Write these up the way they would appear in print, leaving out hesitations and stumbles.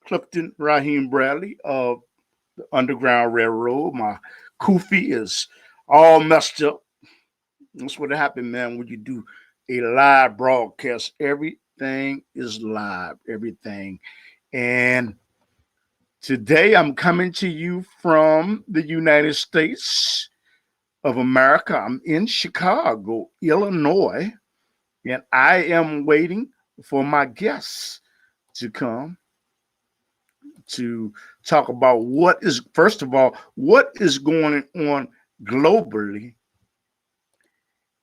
Clifton Bradley of the Underground Railroad. My kufi is all messed up. That's what happened, man, when you do a live broadcast. Everything is live, everything. And today I'm coming to you from the United States of America. I'm in Chicago, Illinois, and I am waiting for my guests to come to talk about what is, first of all, what is going on globally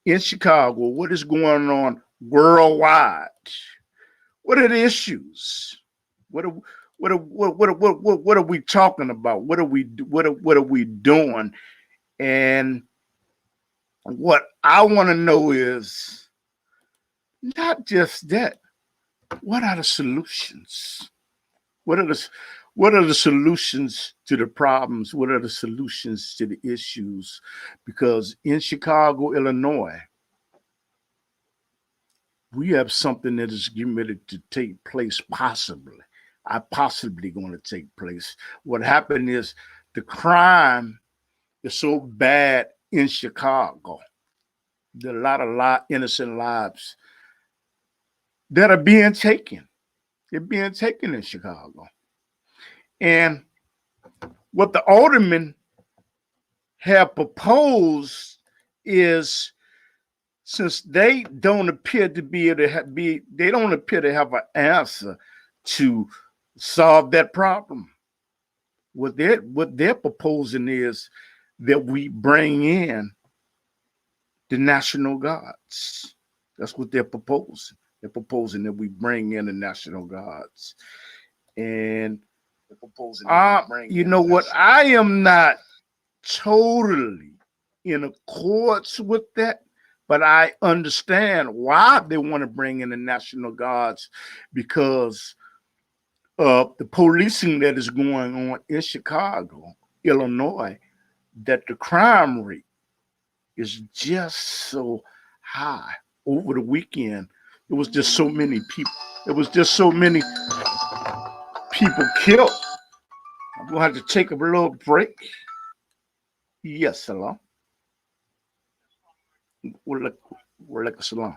in Chicago, what is going on worldwide, what are the issues, what are what are we talking about? What are we doing? And what I want to know is not just that. What are the solutions? What are the solutions to the problems? What are the solutions to the issues? Because in Chicago, Illinois, we have something that is getting ready to take place, possibly. Possibly going to take place. What happened is the crime is so bad in Chicago. There are a lot of innocent lives that are being taken. They're being taken in Chicago. And what the aldermen have proposed is, since they don't appear to be able to they don't appear to have an answer to solve that problem. What they're proposing is that we bring in the National Guards. That's what they're proposing. They're proposing that we bring in the National Guards. And they're proposing that we bring you know what? I am not totally in accords with that, but I understand why they want to bring in the National Guards, because of the policing that is going on in Chicago, Illinois, that the crime rate is just so high. Over the weekend, it was just so many people. It was just so many people killed. I'm gonna have to take a little break. Yes, hello. We're like a salon.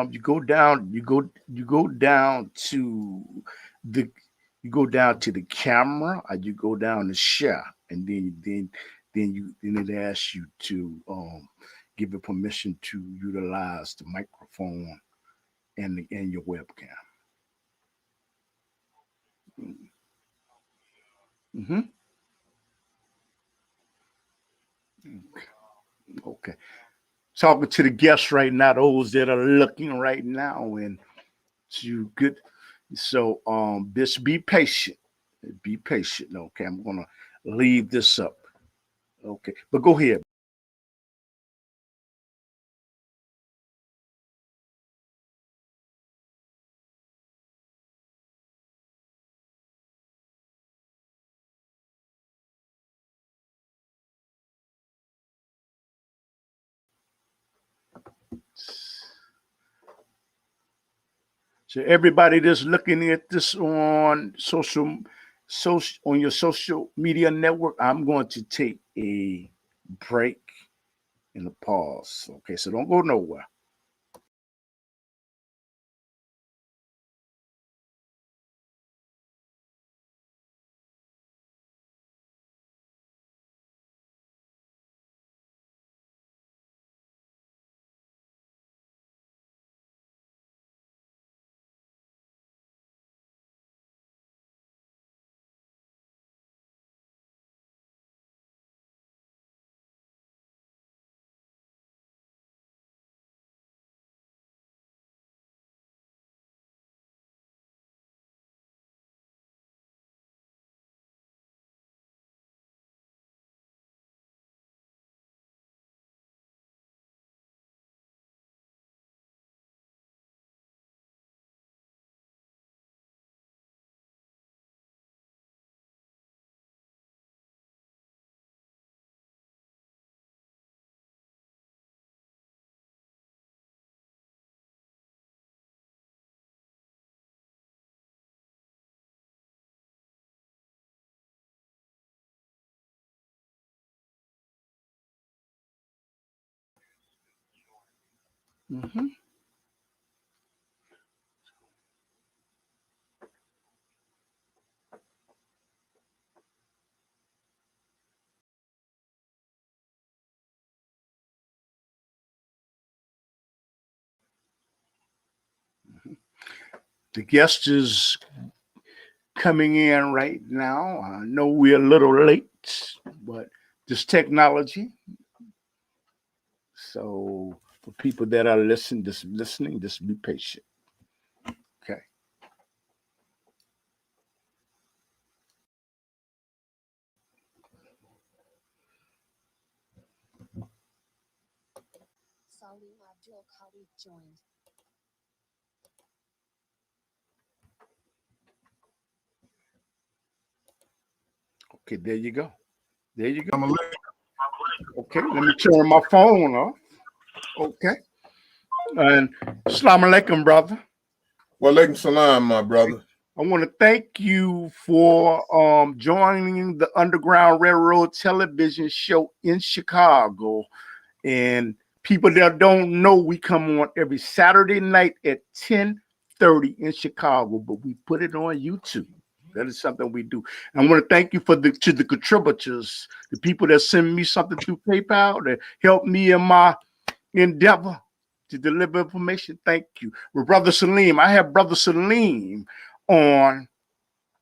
You go down, you go down to the you go down to the camera, or you go down to share, and then it asks you to give it permission to utilize the microphone and your webcam. Mm-hmm. Okay. Talking to the guests right now, those that are looking right now, and you good. So just be patient. Be patient. Okay, I'm gonna leave this up. Okay, but go ahead. So everybody that's looking at this on on your social media network, I'm going to take a break and a pause. Okay, so don't go nowhere. Mm-hmm. The guest is coming in right now. I know we're a little late, but this technology. So for people that are listening, just be patient. Okay. Joined. Okay, there you go. There you go. Okay, let me turn my phone off. Okay. And Assalamu alaikum, brother. Wa alaikum salam, my brother. I want to thank you for joining the Underground Railroad television show in Chicago. And people that don't know, we come on every Saturday night at 10:30 in Chicago, but we put it on YouTube. That is something we do. I want to thank you to the contributors, the people that send me something through PayPal that help me in my endeavor to deliver information. Thank you. With Brother Salim, I have Brother Salim on,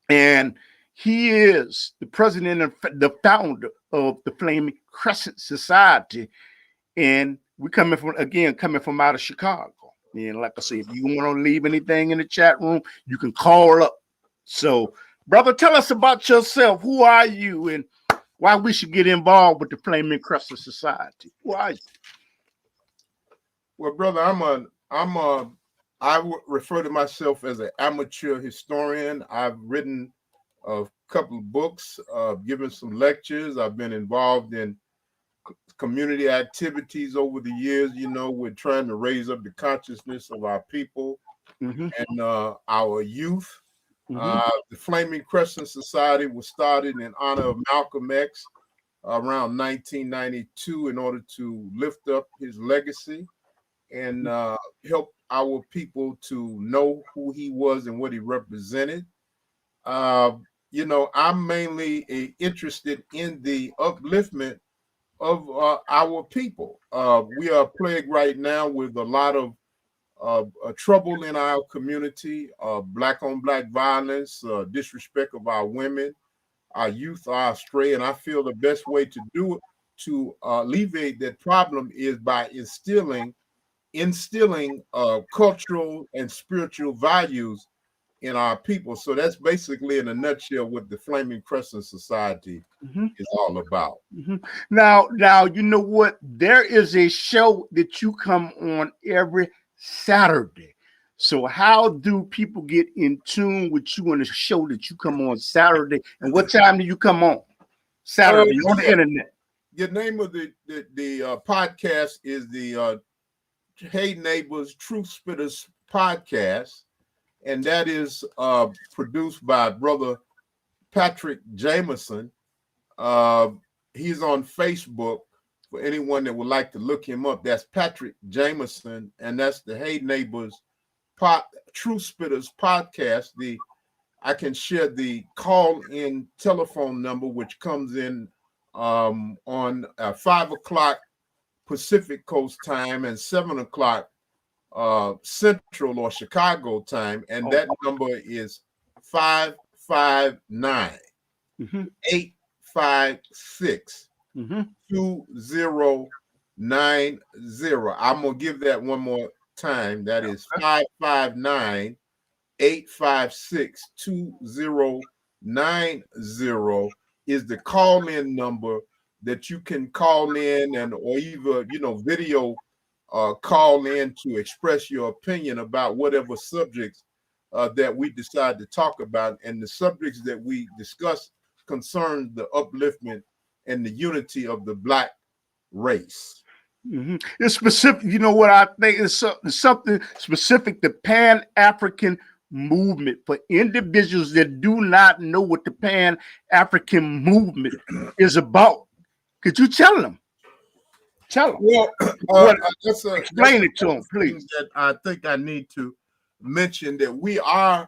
and he is the president and the founder of the Flaming Crescent Society. And we coming from out of Chicago. And like I say, if you want to leave anything in the chat room, you can call up. So, brother, tell us about yourself. Who are you and why we should get involved with the Flaming Crescent Society? Who are you? Well, brother, I would refer to myself as an amateur historian. I've written a couple of books, given some lectures. I've been involved in community activities over the years. We're trying to raise up the consciousness of our people and our youth. The Flaming Crescent Society was started in honor of Malcolm X around 1992 in order to lift up his legacy and help our people to know who he was and what he represented. I'm mainly interested in the upliftment of our people. We are plagued right now with a lot of trouble in our community, black on black violence, disrespect of our women. Our youth are astray, and I feel the best way to do it, to alleviate that problem, is by instilling cultural and spiritual values in our people. So that's basically, in a nutshell, what the Flaming Crescent Society is all about. Now, you know what? There is a show that you come on every Saturday. So how do people get in tune with you on the show that you come on Saturday? And what time do you come on Saturday on the internet? The name of the podcast is the Hey Neighbors Truth Spitters podcast, and that is produced by Brother Patrick Jameson. He's on Facebook for anyone that would like to look him up. That's Patrick Jameson, and that's the Hey Neighbors Truth Spitters podcast. I can share the call-in telephone number, which comes in on 5 o'clock Pacific Coast time and 7 o'clock Central or Chicago time, and that number is 559 856 2090. I'm gonna give that one more time. That is 559 856 2090 is the call-in number that you can call in or either video call in to express your opinion about whatever subjects that we decide to talk about. And the subjects that we discuss concern the upliftment and the unity of the Black race. It's specific. You know what I think is something specific to Pan-African movement for individuals that do not know what the Pan-African movement is about. Could you tell them? Tell them. Well, Explain it to them, please. That I think I need to mention that we are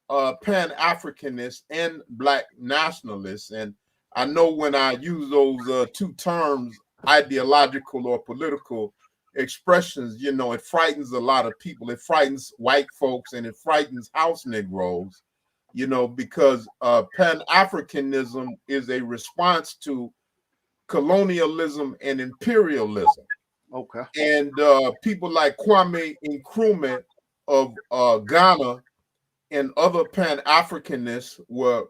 Pan-Africanists and Black nationalists, and I know when I use those two terms, ideological or political expressions, you know, it frightens a lot of people. It frightens white folks and it frightens house Negroes, you know, because Pan-Africanism is a response to colonialism and imperialism. Okay. And people like Kwame Nkrumah of Ghana and other Pan-Africanists were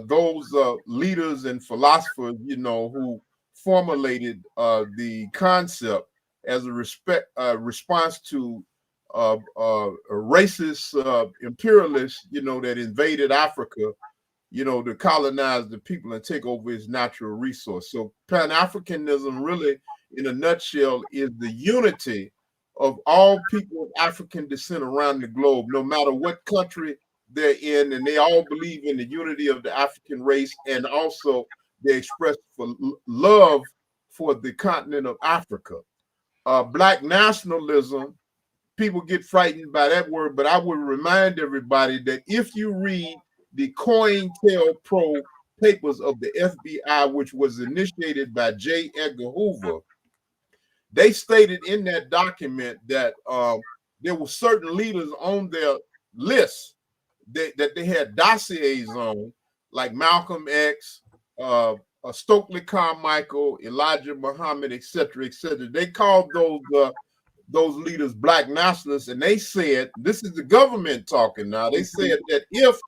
those leaders and philosophers, you know, who formulated the concept as a response to racist imperialists, you know, that invaded Africa, you know, to colonize the people and take over its natural resource. So Pan-Africanism really, in a nutshell, is the unity of all people of African descent around the globe, no matter what country they're in, and they all believe in the unity of the African race, and also they express for love for the continent of Africa. Black nationalism, people get frightened by that word, but I would remind everybody that if you read the COINTELPRO papers of the FBI, which was initiated by J. Edgar Hoover, they stated in that document that there were certain leaders on their list that they had dossiers on, like Malcolm X, Stokely Carmichael, Elijah Muhammad, etc., etc. They called those leaders Black nationalists, and they said, this is the government talking now, they said that if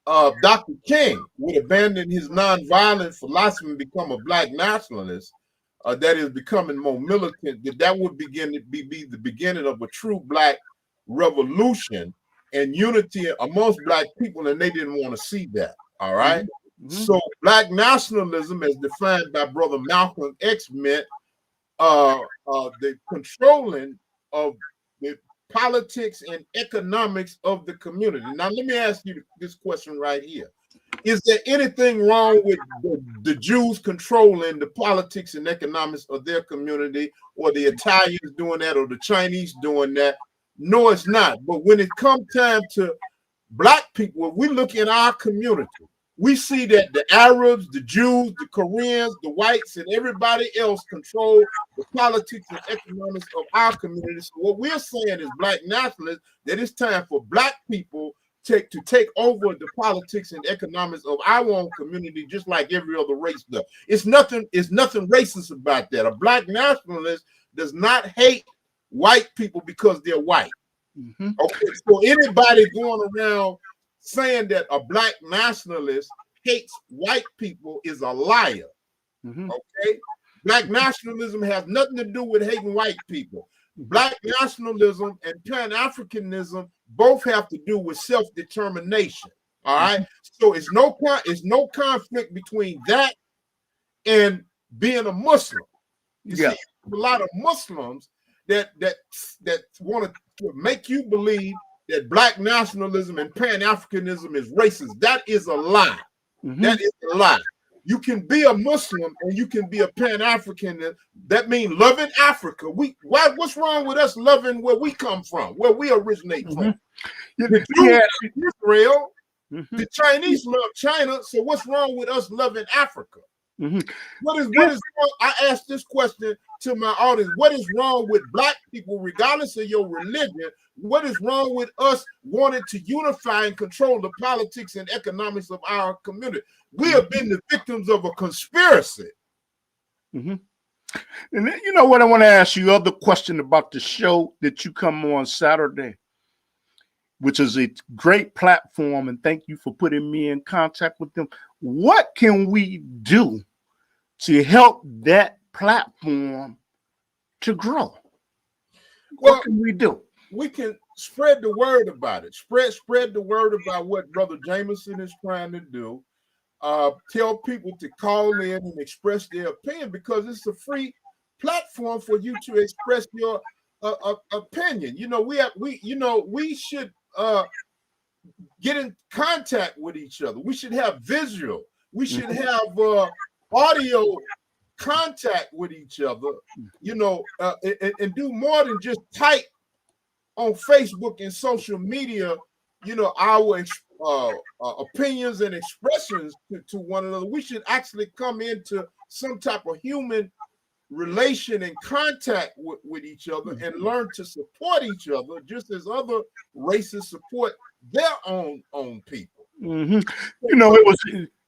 Dr. King would abandon his nonviolent philosophy and become a Black nationalist, that is becoming more militant, that would begin to be the beginning of a true Black revolution and unity amongst Black people, and they didn't want to see that. All right. Mm-hmm. So Black nationalism, as defined by Brother Malcolm X, meant the controlling of the politics and economics of the community. Now, let me ask you this question right here. Is there anything wrong with the Jews controlling the politics and economics of their community, or the Italians doing that, or the Chinese doing that? No, it's not. But when it comes time to Black people, when we look in our community, we see that the Arabs, the Jews, the Koreans, the whites, and everybody else control the politics and economics of our community. So what we're saying is Black nationalists, that it's time for Black people to take over the politics and economics of our own community, just like every other race does. It's nothing racist about that. A Black nationalist does not hate white people because they're white. Mm-hmm. Okay, so anybody going around saying that a Black nationalist hates white people is a liar. Mm-hmm. Okay, Black nationalism has nothing to do with hating white people. Black nationalism and Pan-Africanism both have to do with self-determination. All right, so it's no conflict between that and being a Muslim. You see, a lot of Muslims that want to make you believe that Black nationalism and Pan-Africanism is racist. That is a lie. Mm-hmm. That is a lie. You can be a Muslim and you can be a Pan-African. That means loving Africa. What's wrong with us loving where we come from, where we originate from? The Jews love Israel. Mm-hmm. The Chinese love China. So what's wrong with us loving Africa? Mm-hmm. What is wrong? I ask this question to my audience. What is wrong with Black people, regardless of your religion? What is wrong with us wanting to unify and control the politics and economics of our community? We have been the victims of a conspiracy. Mm-hmm. And then, you know what, I want to ask you other question about the show that you come on Saturday, which is a great platform, and thank you for putting me in contact with them. What can we do to help that platform to grow? What can we do? We can spread the word about it. Spread the word about what Brother Jameson is trying to do. Tell people to call in and express their opinion, because it's a free platform for you to express your opinion. You know, we should get in contact with each other. We should have visual. We should have audio contact with each other, and do more than just type on Facebook and social media, our opinions and expressions to one another. We should actually come into some type of human relation and contact with each other and learn to support each other, just as other races support their own people. Mm-hmm.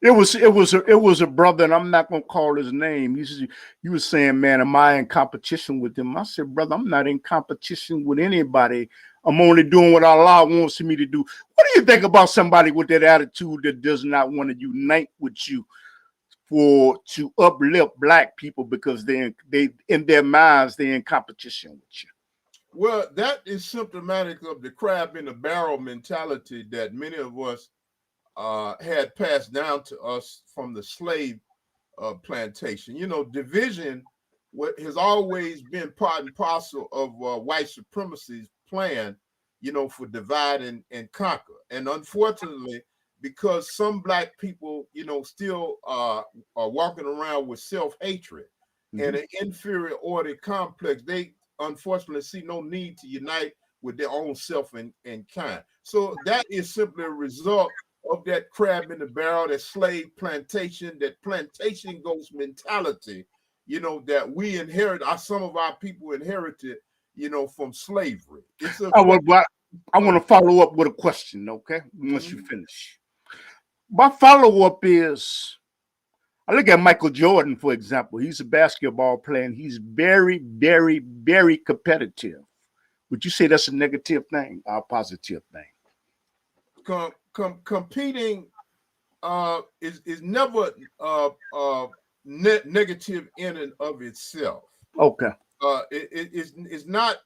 It was a brother, and I'm not gonna call his name. He was saying, "Man, am I in competition with him?" I said, "Brother, I'm not in competition with anybody. I'm only doing what Allah wants me to do." What do you think about somebody with that attitude that does not want to unite with you to uplift black people because they in their minds they're in competition with you? Well, that is symptomatic of the crab in the barrel mentality that many of us had passed down to us from the slave plantation. Division has always been part and parcel of white supremacy's plan, for divide and conquer. And unfortunately, because some black people, still are walking around with self-hatred and an inferiority complex, they unfortunately see no need to unite with their own self and kind. So that is simply a result of that crab in the barrel, that slave plantation, that plantation ghost mentality, that we inherit, some of our people inherited, from slavery. I want to follow up with a question, okay? Once you finish. My follow-up is, I look at Michael Jordan, for example. He's a basketball player, and he's very, very, very competitive. Would you say that's a negative thing or a positive thing? Competing is never negative in and of itself. Okay. It's not.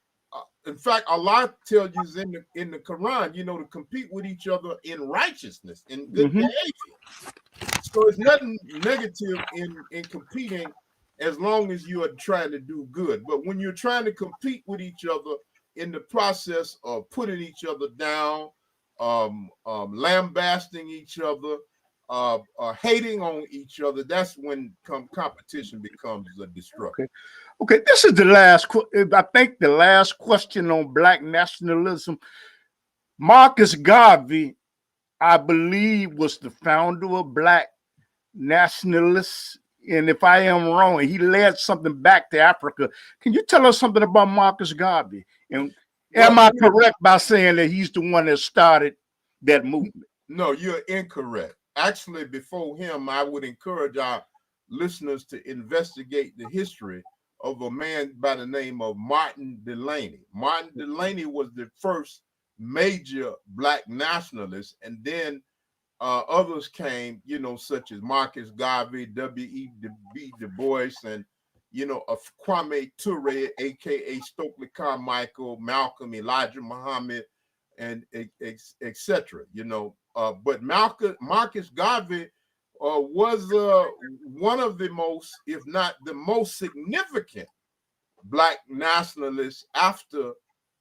In fact, Allah tells you in the Quran, to compete with each other in righteousness, in good behavior. So it's nothing negative in competing as long as you are trying to do good. But when you're trying to compete with each other in the process of putting each other down, lambasting each other, hating on each other, that's when competition becomes a destruction. Okay, this is the last. I think the last question on black nationalism. Marcus Garvey, I believe, was the founder of black nationalists, and if I am wrong, he led something back to Africa. Can you tell us something about Marcus Garvey? And am I correct by saying that he's the one that started that movement? No, you're incorrect. Actually, before him, I would encourage our listeners to investigate the history of a man by the name of Martin Delany. Martin Delany was the first major black nationalist, and then others came, such as Marcus Garvey, W.E.B. Du Bois, and Kwame Ture, aka Stokely Carmichael, Malcolm, Elijah Muhammad, and etc. But Marcus Garvey was one of the most, if not the most significant black nationalists after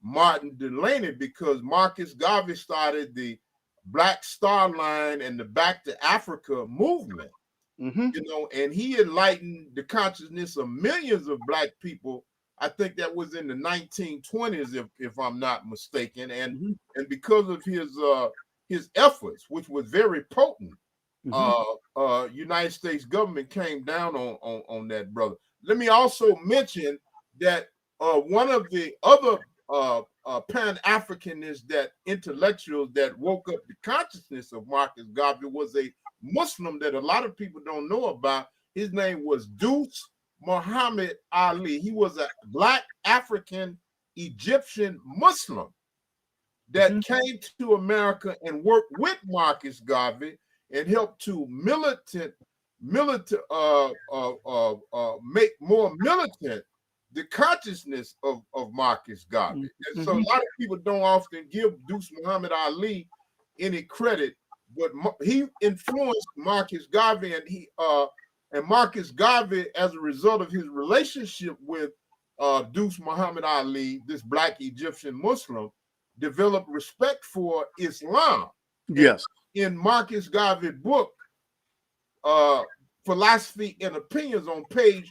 Martin Delany, because Marcus Garvey started the Black Star Line and the Back to Africa movement, and he enlightened the consciousness of millions of black people. I think that was in the 1920s, if I'm not mistaken, and because of his efforts, which was very potent, United States government came down on that brother. Let me also mention that one of the other Pan-Africanists, that intellectuals that woke up the consciousness of Marcus Garvey, was a Muslim that a lot of people don't know about. His name was Deuce Muhammad Ali. He was a black African Egyptian Muslim that came to America and worked with Marcus Garvey and helped to make more militant the consciousness of Marcus Garvey. And so a lot of people don't often give Deuce Muhammad Ali any credit, but he influenced Marcus Garvey, and Marcus Garvey, as a result of his relationship with Deuce Muhammad Ali, this black Egyptian Muslim, developed respect for Islam. Yes. In Marcus Garvey's book, Philosophy and Opinions on page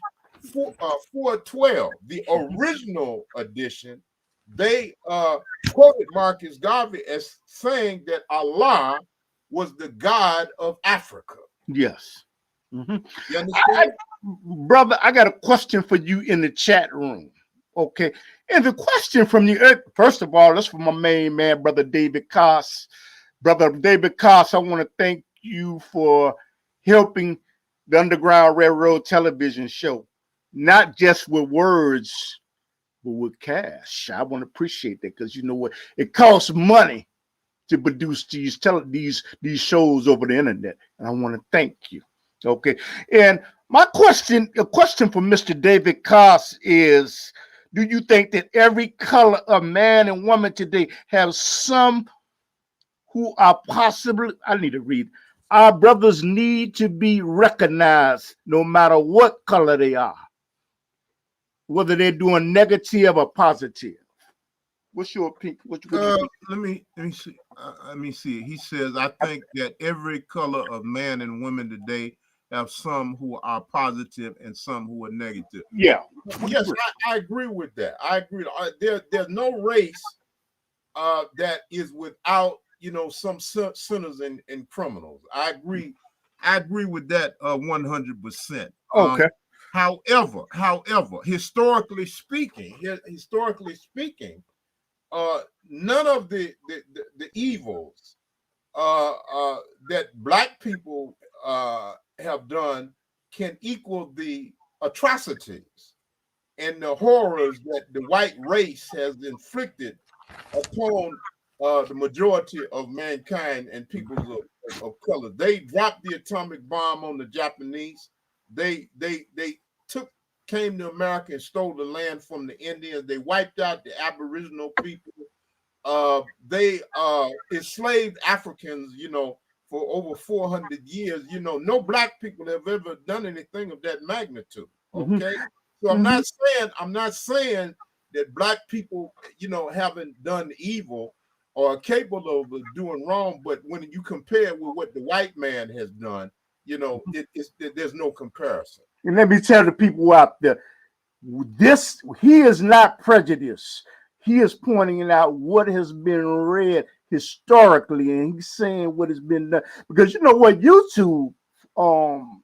412, the original edition, they quoted Marcus Garvey as saying that Allah was the God of Africa. Yes. Mm-hmm. You understand? Brother, I got a question for you in the chat room. Okay. And the question from you, first of all, that's from my main man, Brother David Koss. Brother David Koss, I want to thank you for helping the Underground Railroad television show, not just with words, but with cash. I want to appreciate that because you know what? It costs money to produce these shows over the internet. And I want to thank you. Okay. And my question, a question for Mr. David Koss is, do you think that every color of man and woman today have some who are possibly, I need to read, our brothers need to be recognized no matter what color they are, whether they're doing negative or positive? What's your opinion? Let me see. He says, I think that every color of man and women today have some who are positive and some who are negative. Yeah. Yes, I agree with that. I agree. There's no race that is without, some sinners and criminals. I agree with that 100%. Okay. However, historically speaking, none of the evils that Black people have done can equal the atrocities and the horrors that the white race has inflicted upon the majority of mankind and peoples of color. They dropped the atomic bomb on the Japanese. They came to America and stole the land from the Indians. They wiped out the Aboriginal people. They enslaved Africans, for over 400 years. No Black people have ever done anything of that magnitude. Okay. So I'm not saying that Black people, haven't done evil or are capable of doing wrong, but when you compare it with what the white man has done, there's no comparison. And let me tell the people out there, he is not prejudiced. He is pointing out what has been read historically, and he's saying what has been done. Because you know what, YouTube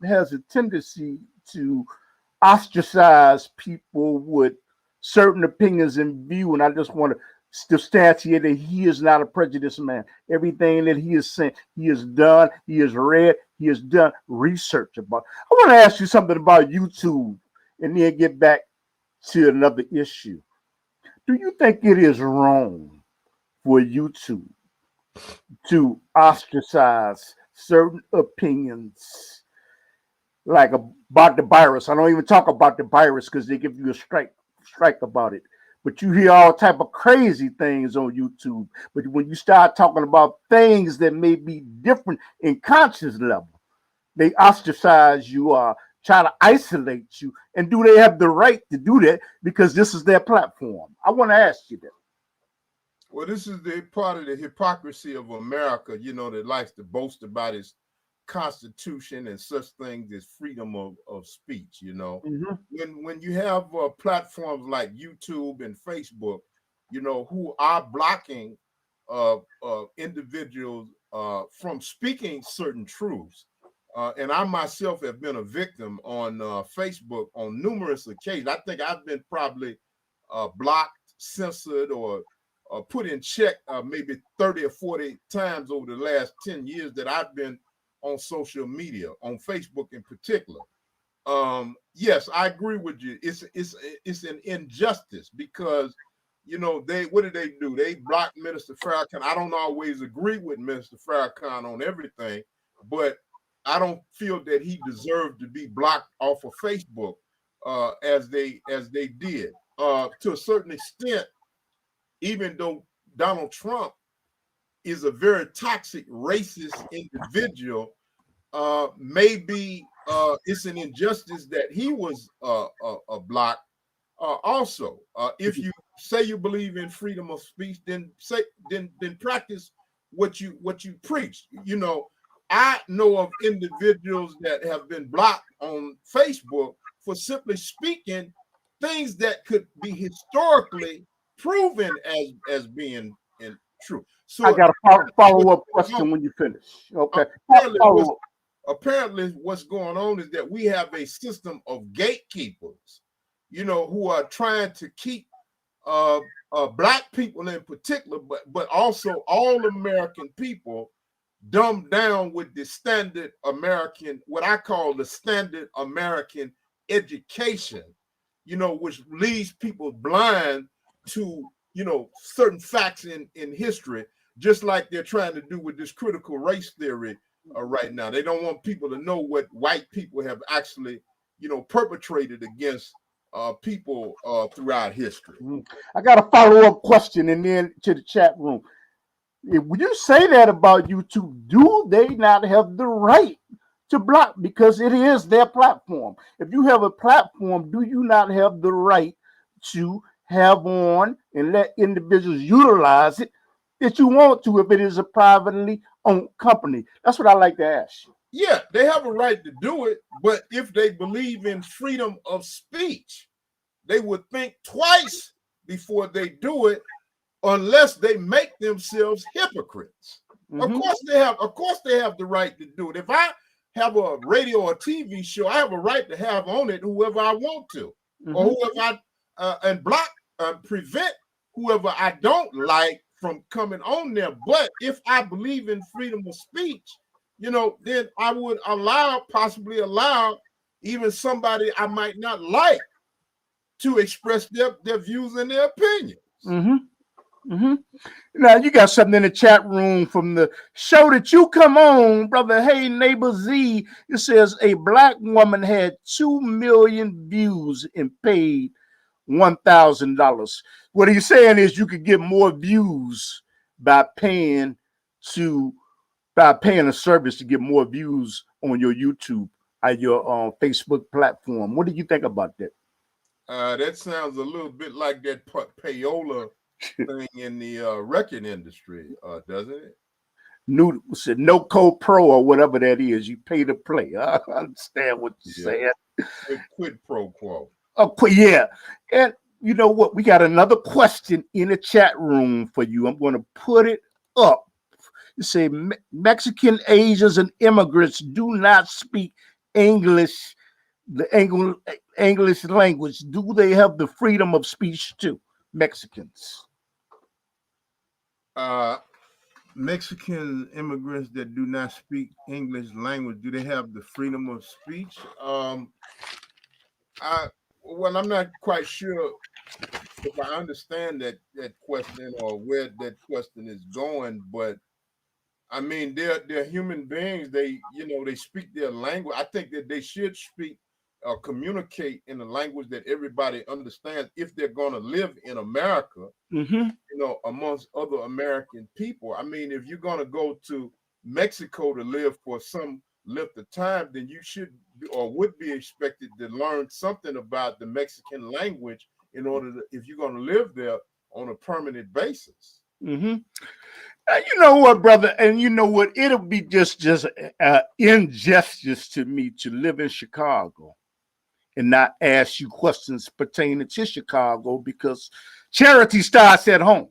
has a tendency to ostracize people with certain opinions and view, and I just want to substantiate that he is not a prejudiced man. Everything that he is saying, he has done, he has read, he has done research about. I want to ask you something about YouTube and then get back to another issue. Do you think it is wrong for YouTube to ostracize certain opinions, like about the virus? I don't even talk about the virus because they give you a strike about it. But you hear all type of crazy things on YouTube. But when you start talking about things that may be different in conscious level, they ostracize you or try to isolate you. And do they have the right to do that because this is their platform? I want to ask you that. Well, this is the part of the hypocrisy of America, that likes to boast about its Constitution and such things as freedom of speech. When you have platforms like YouTube and Facebook, who are blocking individuals from speaking certain truths, and I myself have been a victim on Facebook on numerous occasions. I think I've been probably blocked, censored, or put in check maybe 30 or 40 times over the last 10 years that I've been on social media, on Facebook in particular. Yes, I agree with you. It's an injustice because, what do? They block Minister Farrakhan. I don't always agree with Minister Farrakhan on everything, but I don't feel that he deserved to be blocked off of Facebook as they did. To a certain extent, even though Donald Trump is a very toxic, racist individual, maybe it's an injustice that he was blocked. Also, if you say you believe in freedom of speech, then practice what you preach. I know of individuals that have been blocked on Facebook for simply speaking things that could be historically proven as being true. I So got a follow-up question when you finish. Okay. Apparently what's going on is that we have a system of gatekeepers, who are trying to keep Black people in particular, but also all American people dumbed down with the standard American, what I call the standard American education, which leaves people blind to, certain facts in history, just like they're trying to do with this critical race theory right now. They don't want people to know what white people have actually, perpetrated against people throughout history. I got a follow-up question and then to the chat room. When you say that about YouTube, do they not have the right to block because it is their platform? If you have a platform, do you not have the right to have on and let individuals utilize it that you want to if it is a privately owned company? That's what I like to ask you. Yeah, they have a right to do it, but if they believe in freedom of speech, they would think twice before they do it, unless they make themselves hypocrites. Of course they have the right to do it. If I have a radio or TV show, I have a right to have on it whoever I want to, or whoever and block, prevent whoever I don't like from coming on there. But if I believe in freedom of speech, then I would possibly allow even somebody I might not like to express their views and their opinions. Now you got something in the chat room from the show that you come on, brother. Hey, neighbor Z. It says a Black woman had 2 million views and paid $1,000. What he's saying is you could get more views by paying a service to get more views on your YouTube, your Facebook platform. What do you think about that? That sounds a little bit like that payola thing in the record industry, doesn't it? No code pro or whatever that is. You pay to play. I understand what you're saying. Quid pro quo. Yeah. And you know what? We got another question in the chat room for you. I'm going to put it up. You say Mexican, Asians, and immigrants do not speak English, the English language. Do they have the freedom of speech too? Mexicans. Mexican immigrants that do not speak English language, do they have the freedom of speech? I'm not quite sure if I understand that question or where that question is going, but I mean, they're human beings. They speak their language. I think that they should speak or communicate in a language that everybody understands if they're going to live in America, amongst other American people. I mean, if you're going to go to Mexico to live for some length of time, then you should or would be expected to learn something about the Mexican language in order to, if you're going to live there on a permanent basis. You know what, brother, and you know what? It'll be just injustice to me to live in Chicago and not ask you questions pertaining to Chicago, because charity starts at home,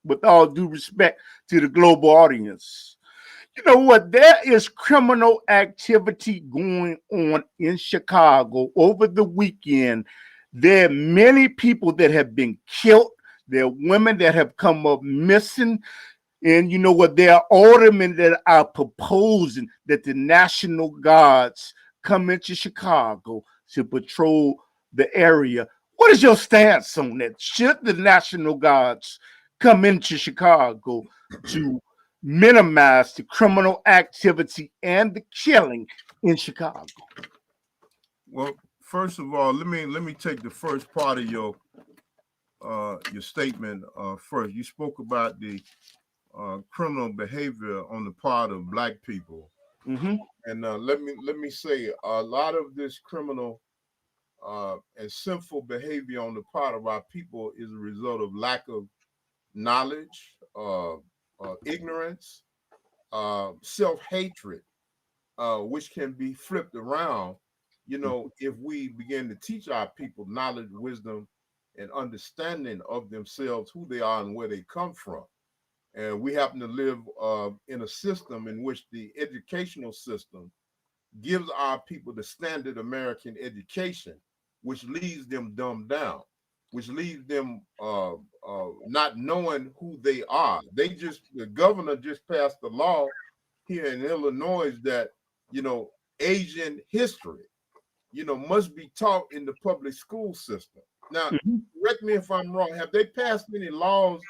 with all due respect to the global audience. You know what? There is criminal activity going on in Chicago over the weekend. There are many people that have been killed. There are women that have come up missing. And you know what? There are aldermen that are proposing that the National Guards come into Chicago to patrol the area. What is your stance on that? Should the National Guards come into Chicago to minimize the criminal activity and the killing in Chicago? Well, first of all, let me take the first part of your statement first. You spoke about the criminal behavior on the part of Black people, and let me say, a lot of this criminal and sinful behavior on the part of our people is a result of lack of knowledge, ignorance, self-hatred. which can be flipped around, if we begin to teach our people knowledge, wisdom, and understanding of themselves, who they are and where they come from. And we happen to live in a system in which the educational system gives our people the standard American education, which leaves them dumbed down, which leaves them not knowing who they are. The governor just passed a law here in Illinois that, Asian history, must be taught in the public school system. Now, correct me if I'm wrong. Have they passed any laws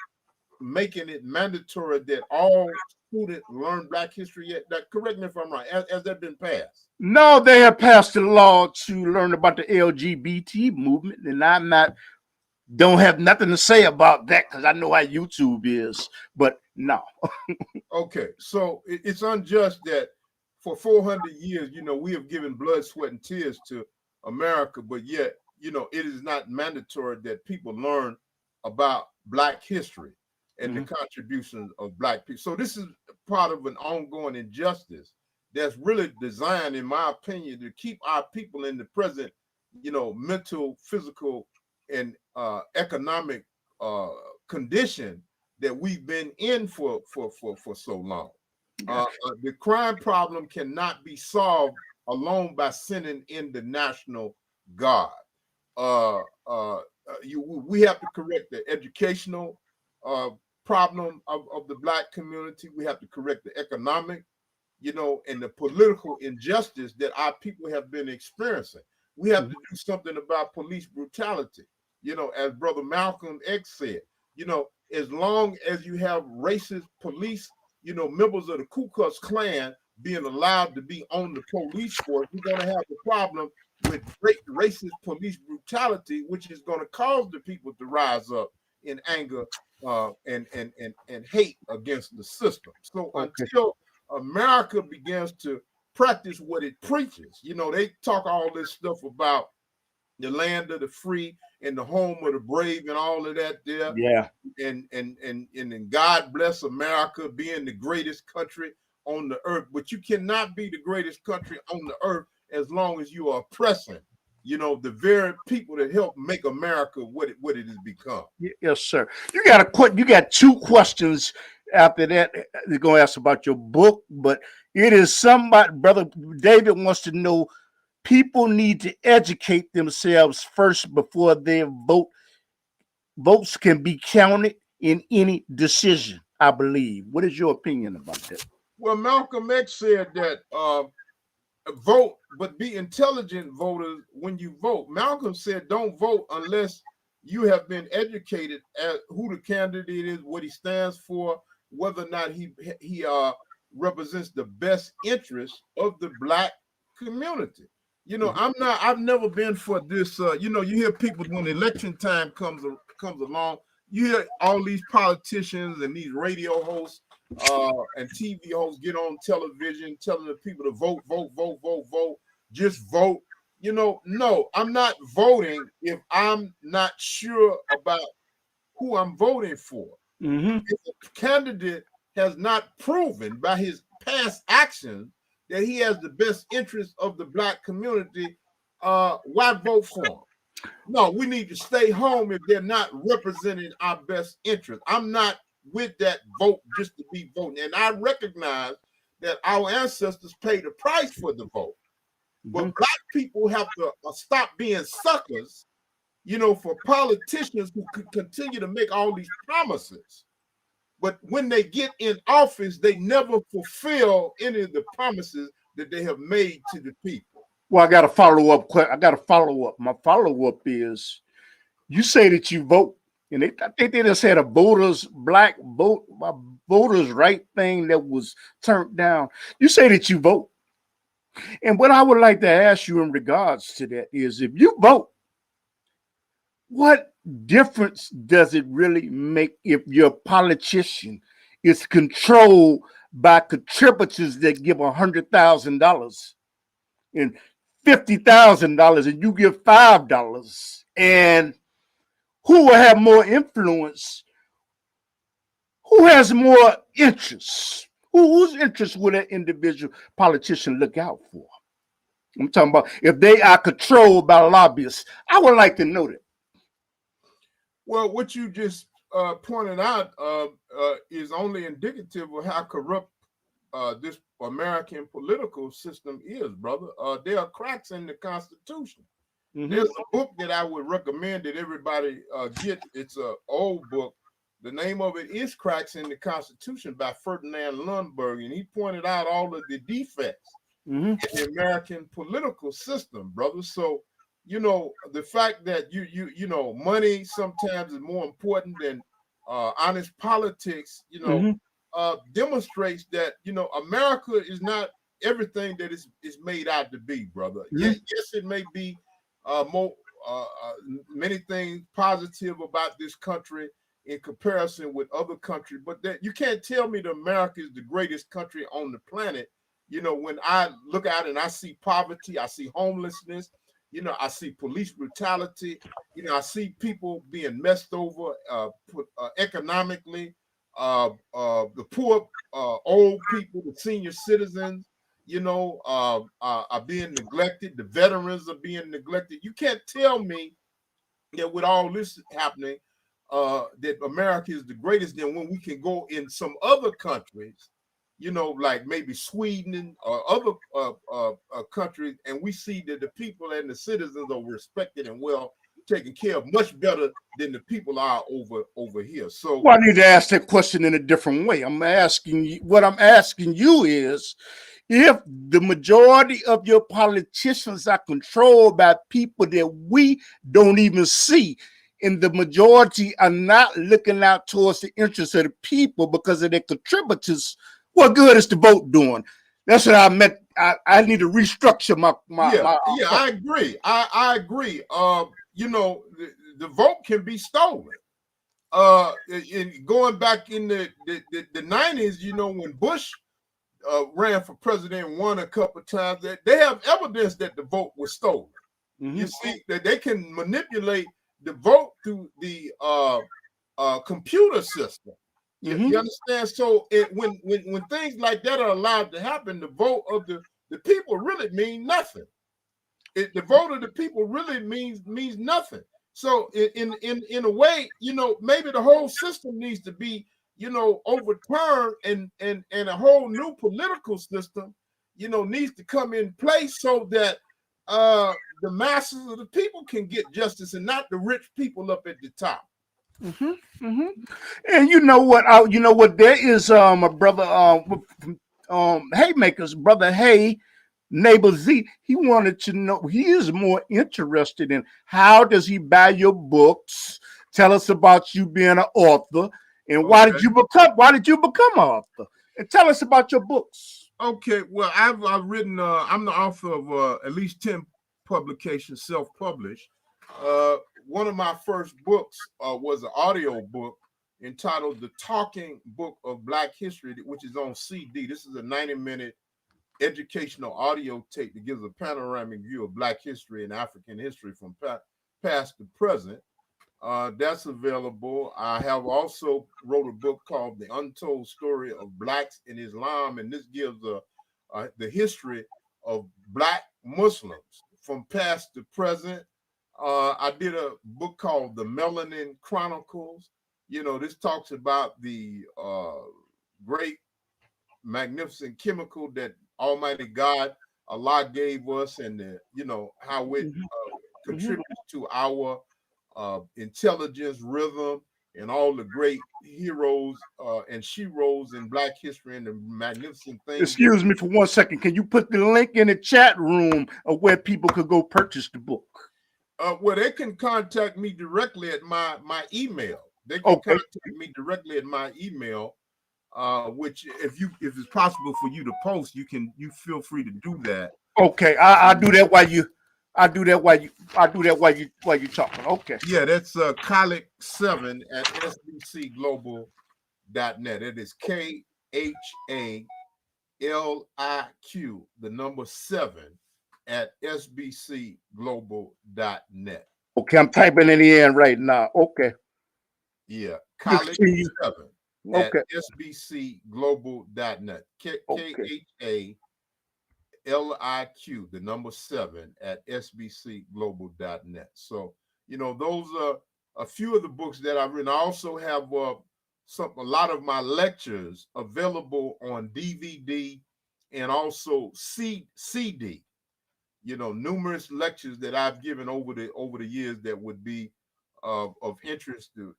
making it mandatory that all students learn Black history yet? Correct me if I'm wrong. Has that been passed? No, they have passed a law to learn about the LGBT movement, and don't have nothing to say about that because I know how YouTube is. But no. Okay, so it's unjust that for 400 years, we have given blood, sweat, and tears to America, but yet, it is not mandatory that people learn about Black history and the contributions of Black people. So this is part of an ongoing injustice that's really designed, in my opinion, to keep our people in the present, mental, physical, and economic condition that we've been in for so long. The crime problem cannot be solved alone by sending in the National Guard. We have to correct the educational problem of the Black community. We have to correct the economic, and the political injustice that our people have been experiencing. We have to do something about police brutality. As Brother Malcolm X said, as long as you have racist police, members of the Ku Klux Klan being allowed to be on the police force, we're going to have a problem with great racist police brutality, which is going to cause the people to rise up in anger and hate against the system. So until America begins to practice what it preaches, they talk all this stuff about the land of the free and the home of the brave and all of that there. Yeah. And God bless America being the greatest country on the earth. But you cannot be the greatest country on the earth as long as you are oppressing, the very people that help make America what it has become. Yes, sir. You got two questions after that. They're going to ask about your book, but it is somebody, Brother David wants to know, people need to educate themselves first before their votes can be counted in any decision, I believe. What is your opinion about that? Well, Malcolm X said that vote, but be intelligent voters when you vote. Malcolm said don't vote unless you have been educated as who the candidate is, what he stands for, whether or not he represents the best interest of the Black community. I've never been for this. You hear people when election time comes along, you hear all these politicians and these radio hosts and TV hosts get on television telling the people to vote, just vote. No, I'm not voting if I'm not sure about who I'm voting for. If a candidate has not proven by his past actions that he has the best interest of the Black community, why vote for him? No, we need to stay home if they're not representing our best interest. I'm not with that vote just to be voting. And I recognize that our ancestors paid the price for the vote. But Black people have to stop being suckers, for politicians who could continue to make all these promises. But when they get in office, they never fulfill any of the promises that they have made to the people. Well, I got a follow-up. My follow-up is, you say that you vote, and I think they just had a Black voters' right thing that was turned down. You say that you vote. And what I would like to ask you in regards to that is, if you vote, what difference does it really make if your politician is controlled by contributors that give $100,000 and $50,000 and you give $5? And who will have more influence? Who has more interest? Whose interest would an individual politician look out for? I'm talking about if they are controlled by lobbyists. I would like to know that. Well, what you just pointed out is only indicative of how corrupt this American political system is, brother. There are cracks in the Constitution. There's a book that I would recommend that everybody get. It's an old book. The name of it is Cracks in the Constitution by Ferdinand Lundberg, and he pointed out all of the defects in the American political system, brother. So, you know, the fact that you know, money sometimes is more important than honest politics, you know, demonstrates that, you know, America is not everything that is made out to be, brother. Yes, it may be many things positive about this country in comparison with other countries, but that you can't tell me that America is the greatest country on the planet. You know, when I look out and I see poverty, I see homelessness, you know, I see police brutality, you know, I see people being messed over economically, the poor, old people, the senior citizens, you know, are being neglected. The veterans are being neglected. You can't tell me that with all this happening, that America is the greatest, then when we can go in some other countries, you know, like maybe Sweden or other countries, and we see that the people and the citizens are respected and well taken care of much better than the people are over here. So, well, I need to ask that question in a different way. I'm asking you, what I'm asking you is, if the majority of your politicians are controlled by people that we don't even see, and the majority are not looking out towards the interests of the people because of their contributors, what good is the vote doing? That's what I meant. I need to restructure my I agree. I agree. You know, the vote can be stolen. In going back in the 90s, you know, when Bush ran for president and won a couple of times, they have evidence that the vote was stolen. You see that they can manipulate the vote through the computer system. You understand? So when things like that are allowed to happen, the vote of the people really mean nothing. The vote of the people really means nothing. So in a way, you know, maybe the whole system needs to be, you know, overturned, and a whole new political system, you know, needs to come in place so that the masses of the people can get justice and not the rich people up at the top. And you know what? You know what? There is a brother, Haymaker's brother Hay, neighbor Z. He wanted to know. He is more interested in how does he buy your books? Tell us about you being an author, and why did you become an author? And tell us about your books. Okay, well, I've written. I'm the author of at least 10 publications, self-published. One of my first books was an audio book entitled "The Talking Book of Black History," which is on CD. This is a 90-minute educational audio tape that gives a panoramic view of Black history and African history from past to present. That's available. I have also wrote a book called "The Untold Story of Blacks in Islam," and this gives the history of Black Muslims from past to present. I did a book called "The Melanin Chronicles." You know, this talks about the great, magnificent chemical that Almighty God, Allah, gave us, and you know how it contributes to our intelligence, rhythm, and all the great heroes and sheroes in Black history and the magnificent things. Excuse me for 1 second. Can you put the link in the chat room of where people could go purchase the book? Well, they can contact me directly at my email. They can contact me directly at my email, which if it's possible for you to post, you feel free to do that. Okay, I'll do that while you. I do that while you talking. Okay. Yeah, that's Khalik7 at sbcglobal.net. It is KHALIQ, the number 7 at sbcglobal.net. Okay, I'm typing it in right now. Okay. Yeah, Khalik7. at Okay. sbcglobal.net. Okay. KHALIQ, the number 7 at sbcglobal.net. So, those are a few of the books that I've written. I also have a lot of my lectures available on DVD and also CD. Numerous lectures that I've given over the years that would be of interest to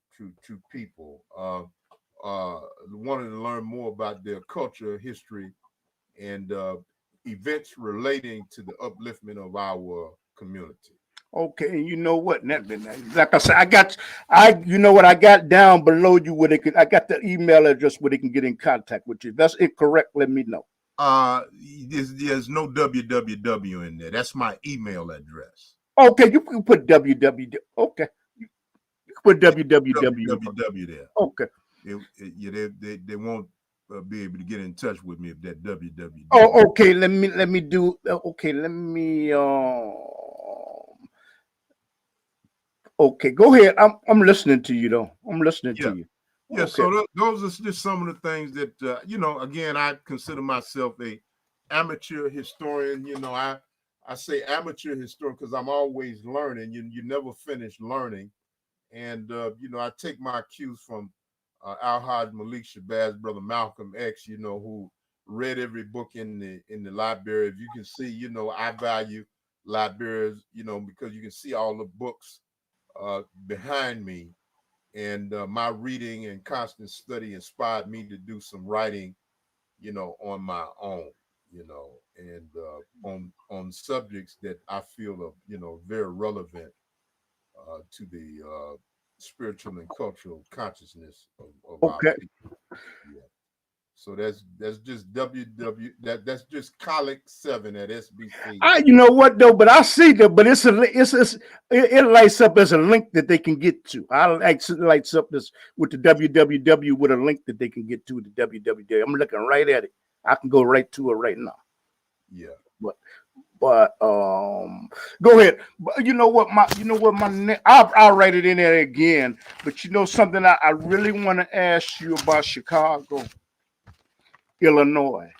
people wanting to learn more about their culture, history, and events relating to the upliftment of our community. Okay, and you know what? Like I said, you know what I got down below you where I got the email address where they can get in contact with you. If that's incorrect, let me know. There's no www in there. That's my email address. Okay, you can put www. Okay, you can put www there. Okay. They won't be able to get in touch with me if that www. Oh, okay. Let me do. Okay, let me. Okay, go ahead. I'm listening to you though. I'm listening to you. Yeah. Okay. So those are just some of the things that Again, I consider myself a amateur historian. I say amateur historian because I'm always learning. You never finish learning, and I take my cues from Al-Hajj Malik Shabazz, brother Malcolm X. Who read every book in the library. If you can see, I value libraries. Because you can see all the books behind me, and my reading and constant study inspired me to do some writing, on my own, and on subjects that I feel are, very relevant to the spiritual and cultural consciousness of our people. Yeah. So that's just that's just Colic 7 at SBC. You know what though, but I see that, but it lights up as a link that they can get to. Lights up this with the www with a link that they can get to the www. I'm looking right at it. I can go right to it right now. Yeah. But go ahead. But I'll write it in there again. But something I really want to ask you about Chicago, Illinois.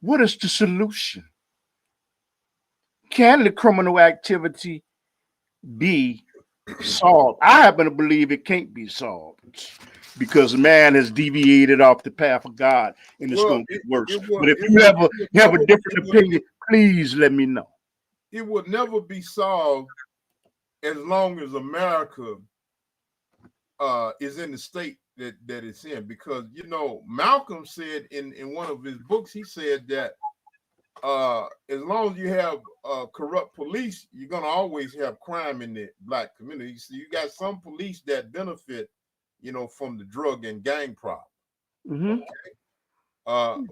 What is the solution? Can the criminal activity be solved? I happen to believe it can't be solved because man has deviated off the path of God, and it's going to get worse. But if you have a different opinion, please let me know. It would never be solved as long as America is in the state that it's in, because Malcolm said in one of his books, he said that as long as you have corrupt police, you're going to always have crime in the Black community. So you got some police that benefit, from the drug and gang problem. Mm-hmm. Okay?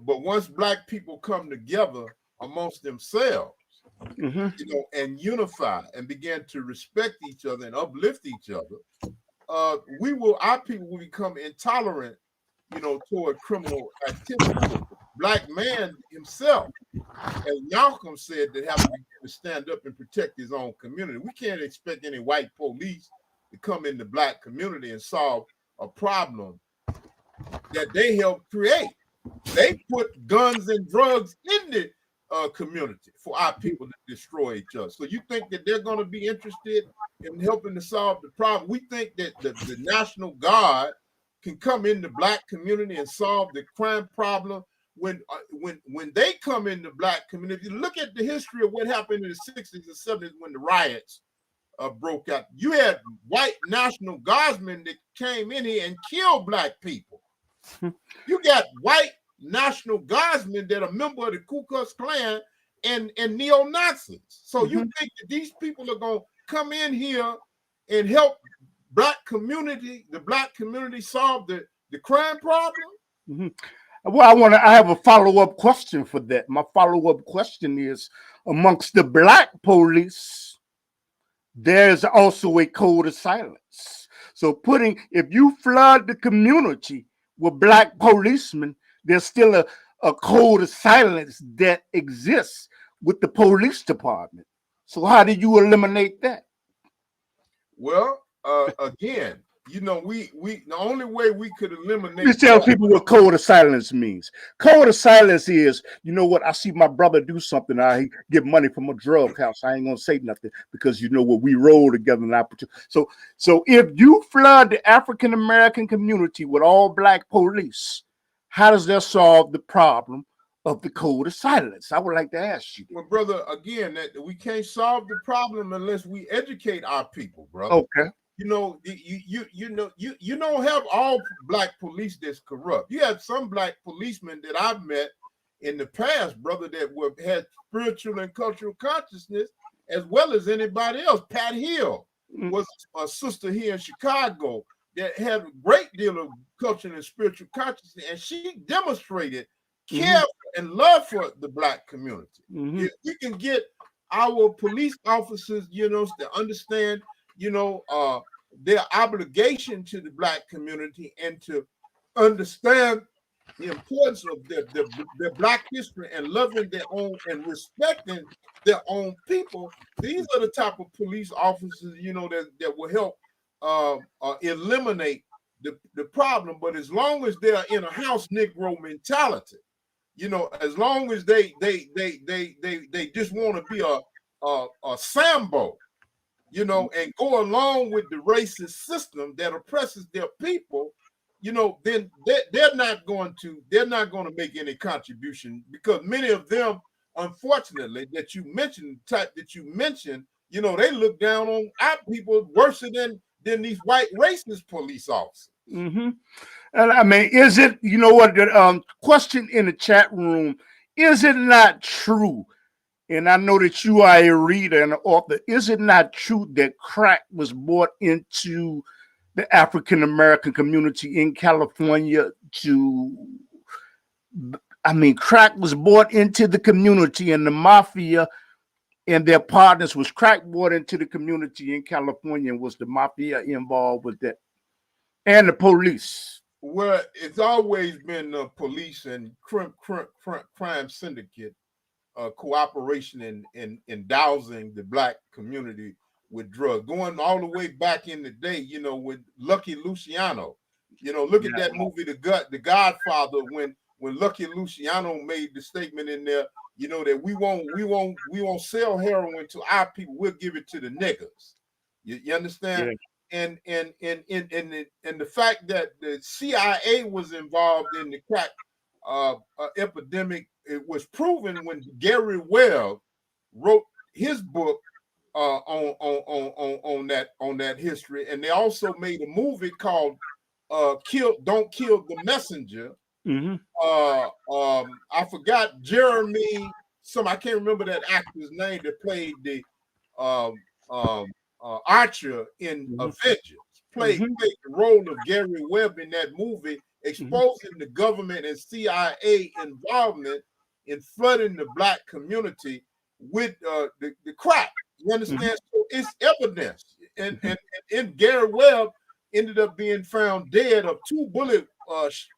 But once Black people come together amongst themselves, mm-hmm. And unify and begin to respect each other and uplift each other, our people will become intolerant, toward criminal activity. Black man himself, as Malcolm said, that have to stand up and protect his own community. We can't expect any white police to come in the Black community and solve a problem that they helped create. They put guns and drugs in the community for our people to destroy each other. So you think that they're going to be interested in helping to solve the problem? We think that the National Guard can come in the Black community and solve the crime problem when they come in the Black community. If you look at the history of what happened in the 60s and 70s when the riots broke out, you had white National Guardsmen that came in here and killed Black people. You got white National Guardsmen that are member of the Ku Klux Klan and neo-Nazis. So you think that these people are going to come in here and help the Black community solve the crime problem? Mm-hmm. Well, I have a follow-up question for that. My follow-up question is, amongst the Black police, there's also a code of silence. So if you flood the community with Black policemen, there's still a code of silence that exists with the police department. So how do you eliminate that? Well, again, you know, we the only way we could eliminate. You tell people what code of silence means. Code of silence is, you know what? I see my brother do something. I get money from a drug house. I ain't gonna say nothing because you know what? We roll together in opportunity. So if you flood the African American community with all black police, how does that solve the problem of the code of silence? I would like to ask you. Well, brother, again, that we can't solve the problem unless we educate our people, brother. Okay. You know, you don't have all black police that's corrupt. You have some black policemen that I've met in the past, brother, that had spiritual and cultural consciousness as well as anybody else. Pat Hill was a sister here in Chicago that had a great deal of cultural and spiritual consciousness, and she demonstrated care and love for the black community. If we can get our police officers, you know, to understand, you know, their obligation to the black community and to understand the importance of their black history and loving their own and respecting their own people. These are the type of police officers, you know, that will help eliminate the problem. But as long as they're in a house Negro mentality, you know, as long as they just want to be a Sambo, you know, and go along with the racist system that oppresses their people, you know, then they're not going to make any contribution, because many of them, unfortunately, that you mentioned, you know, they look down on our people worse than these white racist police officers. And I mean, is it, you know what, the question in the chat room, is it not true? And I know that you are a reader and an author. Is it not true that crack was brought into the African American community in California crack was brought into the community, and the mafia and their partners was crack brought into the community in California, and was the mafia involved with that? And the police? Well, it's always been the police and crime syndicate cooperation in dousing the black community with drugs, going all the way back in the day, you know, with Lucky Luciano. You know, look at that movie, The Godfather, when Lucky Luciano made the statement in there, you know, that we won't sell heroin to our people, we'll give it to the niggas. You understand? Yeah. And the fact that the CIA was involved in the crack epidemic, it was proven when Gary Webb wrote his book on that history, and they also made a movie called "Don't Kill the Messenger." I forgot Jeremy. I can't remember that actor's name that played the Archer in Avengers. Played the role of Gary Webb in that movie, exposing the government and CIA involvement in flooding the black community with the crack. You understand? So it's evidence. And Gary Webb ended up being found dead of 2 bullet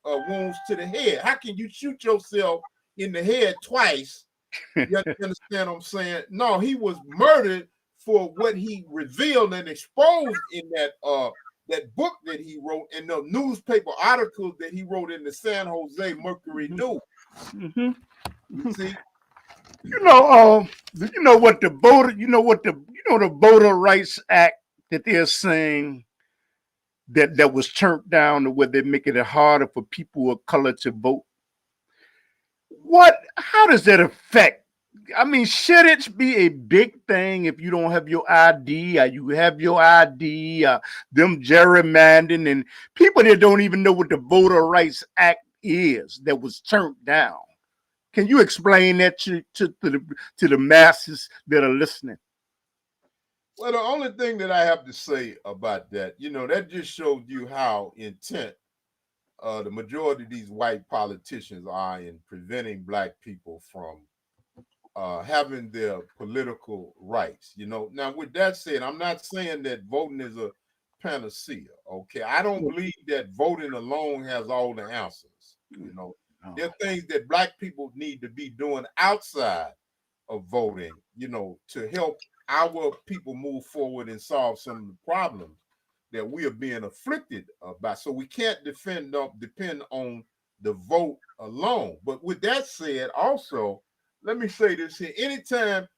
wounds to the head. How can you shoot yourself in the head twice? You understand what I'm saying? No, he was murdered for what he revealed and exposed in that book that he wrote, and the newspaper articles that he wrote in the San Jose Mercury News. You see, you know what the Voter Rights Act that they're saying that was turned down, to where they're making it harder for people of color to vote. How does that affect? I mean, should it be a big thing if you don't have your ID, or you have your ID, them gerrymandering, and people that don't even know what the Voter Rights Act is that was turned down? Can you explain that to the masses that are listening? Well, the only thing that I have to say about that, you know, that just showed you how intent the majority of these white politicians are in preventing black people from having their political rights. You know, now with that said, I'm not saying that voting is a panacea. Okay, I don't believe that voting alone has all the answers. You know, there are things that black people need to be doing outside of voting, you know, to help our people move forward and solve some of the problems that we are being afflicted by. So we can't depend on the vote alone. But with that said, also, let me say this here. Anytime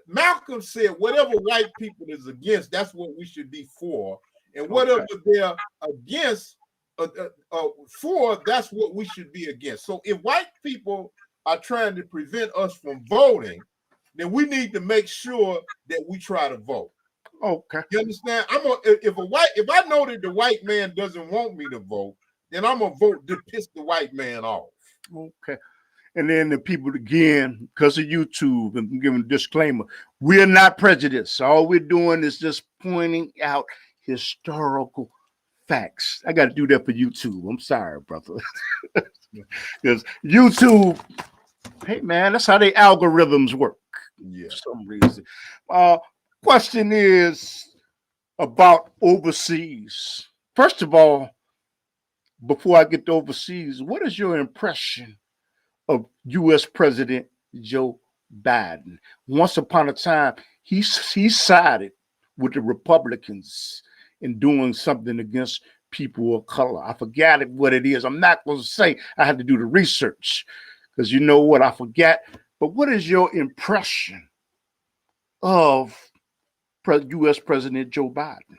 Malcolm said, whatever white people is against, that's what we should be for. And whatever they're against, for, that's what we should be against. So if white people are trying to prevent us from voting, then we need to make sure that we try to vote. Okay. You understand? If I know that the white man doesn't want me to vote, then I'm gonna vote to piss the white man off. Okay. And then the people, again, because of YouTube, and I'm giving a disclaimer, we're not prejudiced. All we're doing is just pointing out historical facts. I got to do that for YouTube. I'm sorry, brother. Because YouTube, hey, man, that's how the algorithms work. Yeah. For some reason. Question is about overseas. First of all, before I get to overseas, what is your impression of U.S. President Joe Biden? Once upon a time, he sided with the Republicans in doing something against people of color. I forgot what it is. I'm not going to say. I had to do the research because you know what? I forget. But what is your impression of U.S. President Joe Biden?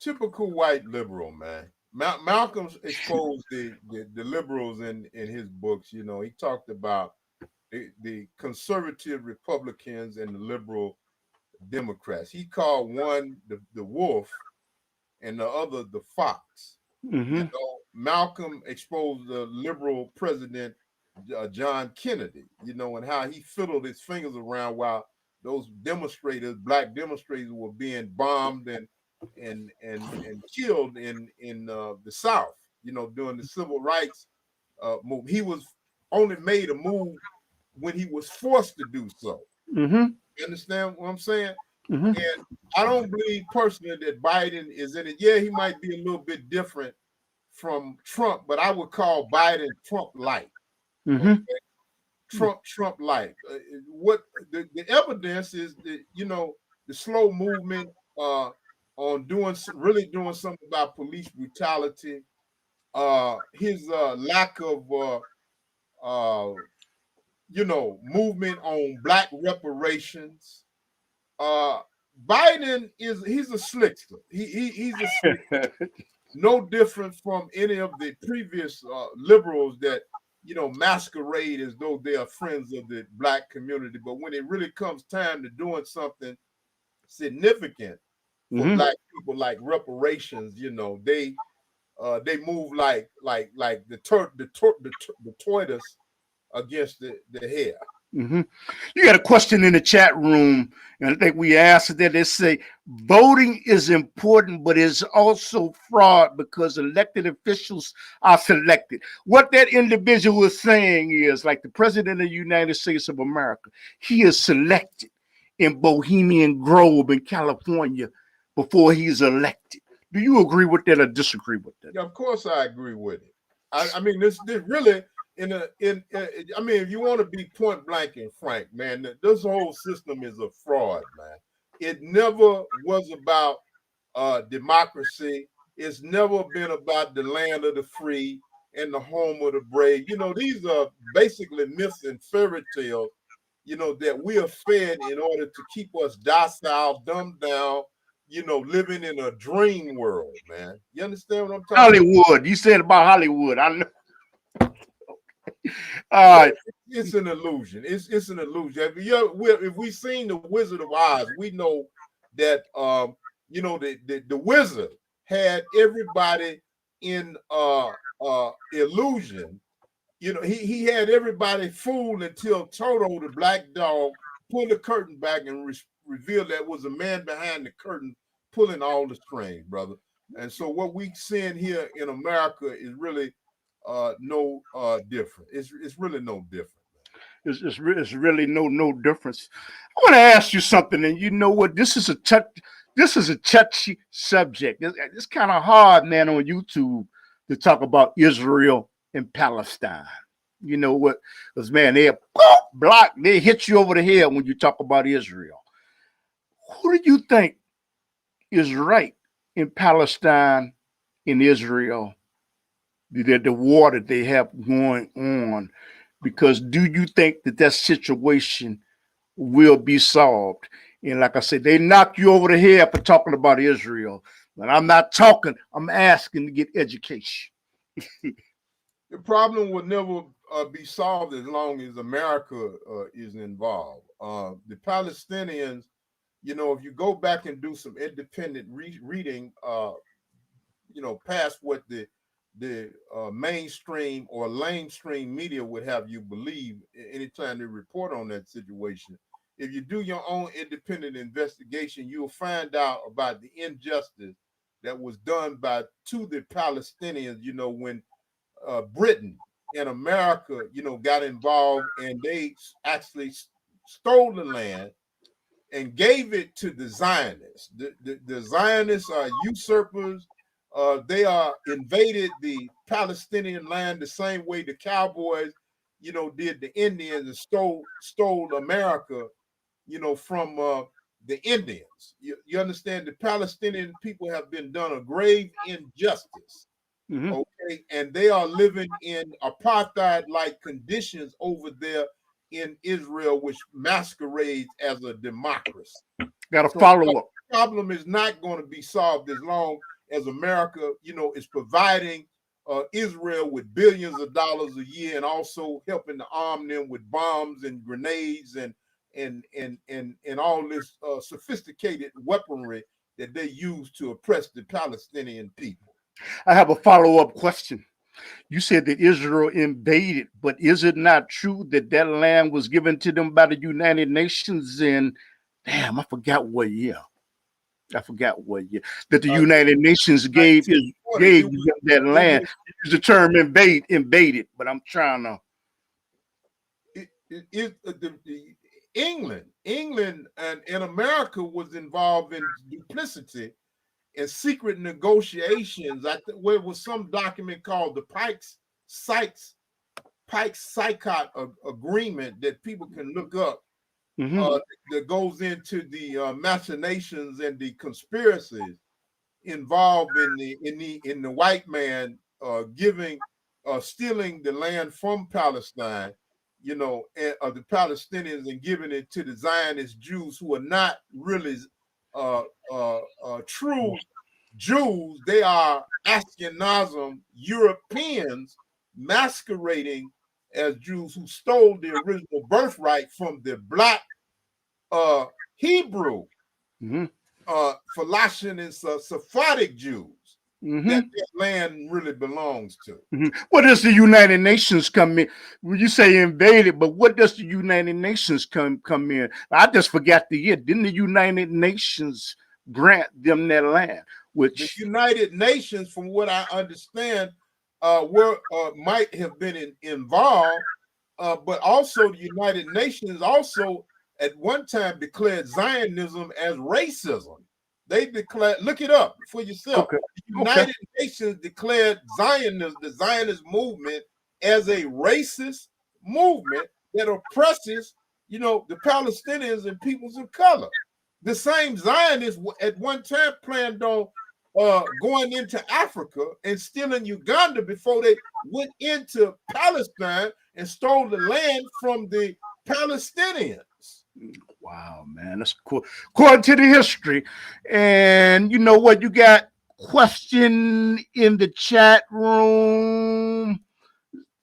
Typical white liberal, man. Malcolm exposed the liberals in his books. You know, he talked about the conservative Republicans and the liberal Democrats. He called one the wolf and the other the fox. Mm-hmm. You know, Malcolm exposed the liberal president John Kennedy, you know, and how he fiddled his fingers around while those demonstrators, black demonstrators, were being bombed and killed in the South, you know, during the civil rights move. He was only made a move when he was forced to do so. Mm-hmm. You understand what I'm saying? Mm-hmm. And I don't believe personally that Biden is in it. Yeah, he might be a little bit different from Trump, but I would call Biden Trump-like. Mm-hmm. Okay? Trump-like. What the evidence is that, you know, the slow movement on really doing something about police brutality, his lack of you know, movement on black reparations. Biden he's a slickster. He's a slickster. No different from any of the previous liberals that, you know, masquerade as though they are friends of the black community. But when it really comes time to doing something significant for black people, like reparations, you know, they move like the tortoise against the hare. Mm-hmm. You got a question in the chat room, and I think we asked that. They say voting is important, but it's also fraud because elected officials are selected. What that individual is saying is, like the president of the United States of America, he is selected in Bohemian Grove in California before he's elected. Do you agree with that or disagree with that? Yeah, of course I agree with it. I mean, this really I mean, if you want to be point blank and frank, man, this whole system is a fraud, man. It never was about democracy. It's never been about the land of the free and the home of the brave. You know, these are basically myths and fairy tales, you know, that we are fed in order to keep us docile, dumbed down, you know, living in a dream world, man. You understand what I'm talking about? Hollywood. You said about Hollywood. I know. All right. It's an illusion. It's an illusion. If we've seen the Wizard of Oz, we know that you know, the wizard had everybody in illusion. You know, he had everybody fooled until Toto, the black dog, pulled the curtain back and revealed that was a man behind the curtain pulling all the strings, brother. And so what we seeing here in America is really no different. It's really no different. It's really no difference. I want to ask you something, and you know what? This is a touchy subject. It's kind of hard, man, on YouTube to talk about Israel and Palestine. You know what? Because man, they block, they hit you over the head when you talk about Israel. Who do you think is right in Palestine, in Israel, the war that they have going on? Because do you think that that situation will be solved? And like I said, they knock you over the head for talking about Israel. But I'm not talking, I'm asking to get education. The problem will never be solved as long as America is involved. The Palestinians, you know, if you go back and do some independent reading, you know, past what the mainstream or lamestream media would have you believe anytime they report on that situation. If you do your own independent investigation, you'll find out about the injustice that was done to the Palestinians, you know, when Britain and America, you know, got involved and they actually stole the land and gave it to the Zionists. The Zionists are usurpers. They are invaded the Palestinian land the same way the cowboys, you know, did the Indians and stole America, you know, from the Indians. You understand? The Palestinian people have been done a grave injustice. Mm-hmm. Okay, and they are living in apartheid-like conditions over there in Israel, which masquerades as a democracy. Got a So follow-up. the problem is not going to be solved as long as America, you know, is providing Israel with billions of dollars a year and also helping to arm them with bombs and grenades and all this sophisticated weaponry that they use to oppress the Palestinian people. I have a follow-up question. You said that Israel invaded, but is it not true that that land was given to them by the United Nations in, damn, I forgot what year. That the United Nations gave them that land. Use the term invaded, but I'm trying to. England and America was involved in duplicity and secret negotiations. Where was some document called the Pikes-Sykes agreement that people can look up. Mm-hmm. That goes into the machinations and the conspiracies involved in the white man stealing the land from Palestine, you know, the Palestinians, and giving it to the Zionist Jews, who are not really true Jews. They are Ashkenazim Europeans masquerading as Jews who stole the original birthright from the black Hebrew, Phoenician and Sephardic Jews that land really belongs to. What does the United Nations come in? When you say invaded, but what does the United Nations come in? I just forgot the year. Didn't the United Nations grant them that land? Which the United Nations, from what I understand, might have been involved, but also the United Nations also at one time declared Zionism as racism. They declared, look it up for yourself. Okay. The United Nations declared Zionism, the Zionist movement, as a racist movement that oppresses, you know, the Palestinians and peoples of color. The same Zionists at one time planned on going into Africa and stealing Uganda before they went into Palestine and stole the land from the Palestinians. Wow, man, that's cool. According to the history, and you know what, you got question in the chat room.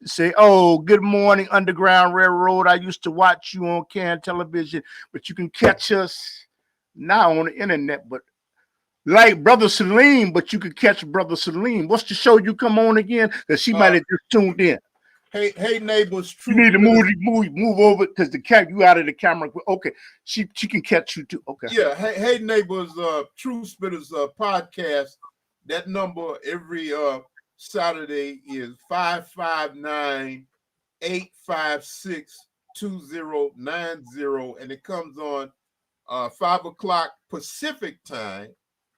Say, oh, good morning, Underground Railroad. I used to watch you on CAN television, but you can catch us now on the internet. But like Brother Salim, but you can catch Brother Salim. What's the show you come on again? That she might have just tuned in. Hey, neighbors. You need to move over because you out of the camera. Okay, she can catch you too. Okay. Yeah. Hey, neighbors. True Spitters podcast. That number every Saturday is 559-856-2090, and it comes on 5 o'clock Pacific time,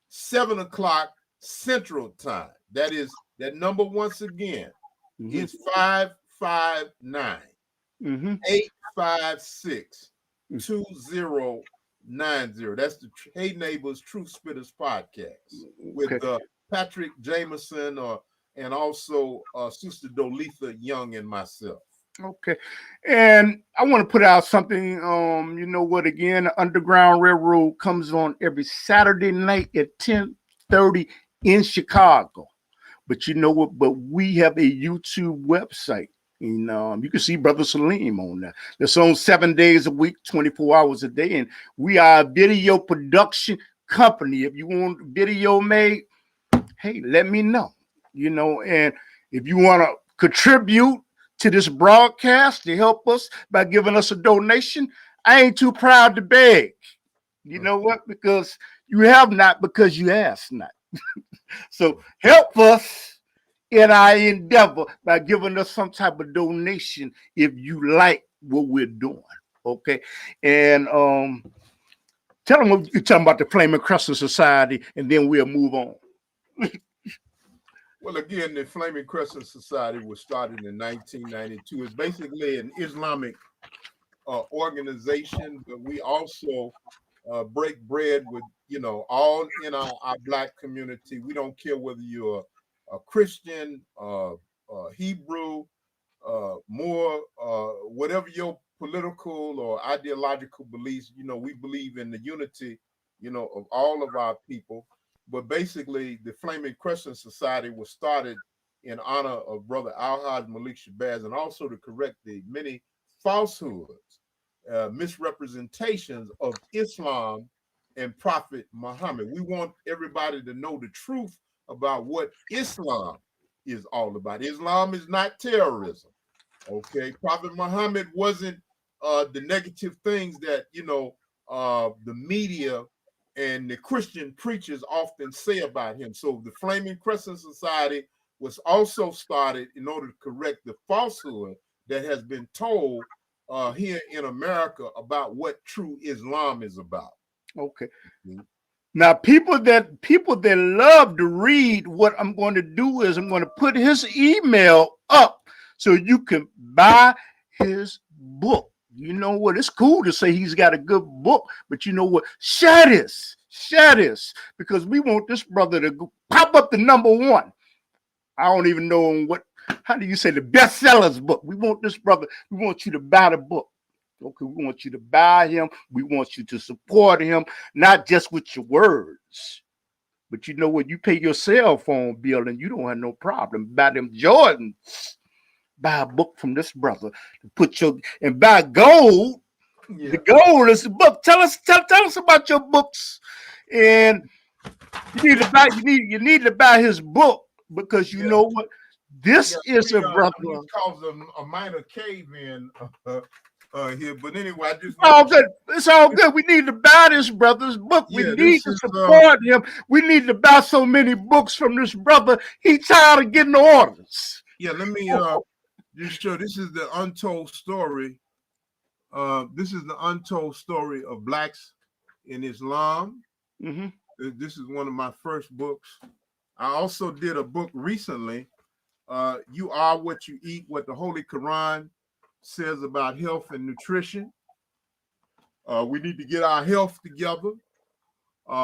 7 o'clock Central time. That number once again is 559-856-2090. 90. That's the Hey Neighbors Truth Spitters podcast with Patrick Jameson and also Sister Dolitha Young and myself. Okay. And I want to put out something, you know what, again, the Underground Railroad comes on every Saturday night at 10:30 in Chicago. But you know what, but we have a YouTube website. And you can see Brother Salim on there. That's on 7 days a week, 24 hours a day. And we are a video production company. If you want video made, hey, let me know. You know, and if you want to contribute to this broadcast to help us by giving us a donation, I ain't too proud to beg. You know what? Because you have not because you ask not. So help us in our endeavor by giving us some type of donation if you like what we're doing. Okay. And tell them what you're talking about the Flaming Crescent Society, and then we'll move on. Well, again, the Flaming Crescent Society was started in 1992. It's basically an Islamic organization, but we also break bread with, you know, all in our Black community. We don't care whether you're a Christian, Hebrew, Moor, whatever your political or ideological beliefs, you know, we believe in the unity, you know, of all of our people. But basically, the Flaming Crescent Society was started in honor of Brother Al-Hajj Malik Shabazz, and also to correct the many falsehoods, misrepresentations of Islam and Prophet Muhammad. We want everybody to know the truth about what Islam is all about. Islam is not terrorism. Okay, Prophet Muhammad wasn't the negative things that, you know, the media and the Christian preachers often say about him. So the Flaming Crescent Society was also started in order to correct the falsehood that has been told here in America about what true Islam is about. Okay. Now, people that love to read, what I'm going to do is I'm going to put his email up so you can buy his book. You know what? It's cool to say he's got a good book, but you know what? Share this, because we want this brother to go pop up the #1. I don't even know how do you say the bestsellers book? We want this brother. We want you to buy the book. Okay, we want you to buy him. We want you to support him, not just with your words, but you know what? You pay your cell phone bill and you don't have no problem. Buy them Jordans. Buy a book from this brother. And buy gold. Yeah. The gold is the book. Tell us about your books. And you need to buy his book, because you know what? This is a brother. It caused a minor cave in here, but anyway, it's all good. It's all good. We need to buy this brother's book. We need to support him. We need to buy so many books from this brother. He's tired of getting orders. Yeah, let me just show. This is the untold story. This is the untold story of Blacks in Islam. Mm-hmm. This is one of my first books. I also did a book recently. You Are What You Eat, what the Holy Quran says about health and nutrition. We need to get our health together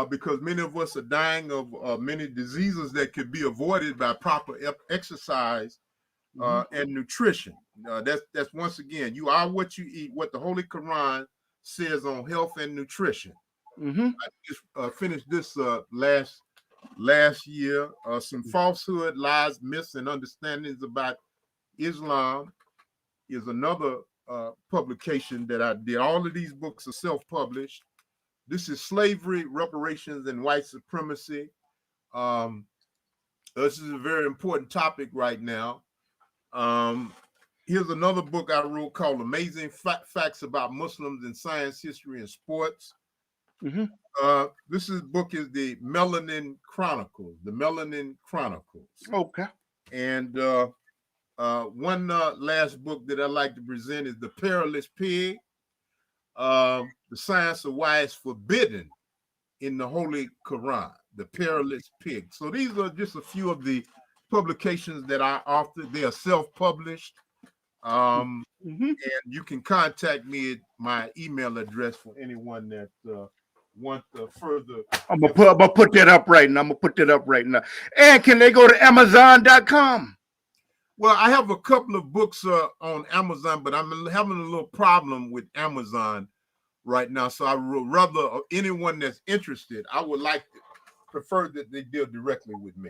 because many of us are dying of many diseases that could be avoided by proper exercise and nutrition. That's once again, you are what you eat, what the Holy Quran says on health and nutrition. Mm-hmm. I just finished this last year. Some falsehood, lies, myths, and understandings about Islam is another publication that I did. All of these books are self-published. This is Slavery, Reparations, and White Supremacy. This is a very important topic right now. Here's another book I wrote called Amazing Facts About Muslims in Science, History, and Sports. Mm-hmm. This book is the Melanin Chronicles. The Melanin Chronicles. Okay. And one last book that I like to present is The Perilous Pig. The Science of Why It's Forbidden in the Holy Quran. The Perilous Pig. So these are just a few of the publications that I authored. They are self-published. And you can contact me at my email address for anyone that want further. I'm gonna put that up right now. And can they go to Amazon.com? Well, I have a couple of books on Amazon, but I'm having a little problem with Amazon right now. So I would rather anyone that's interested, I would prefer that they deal directly with me.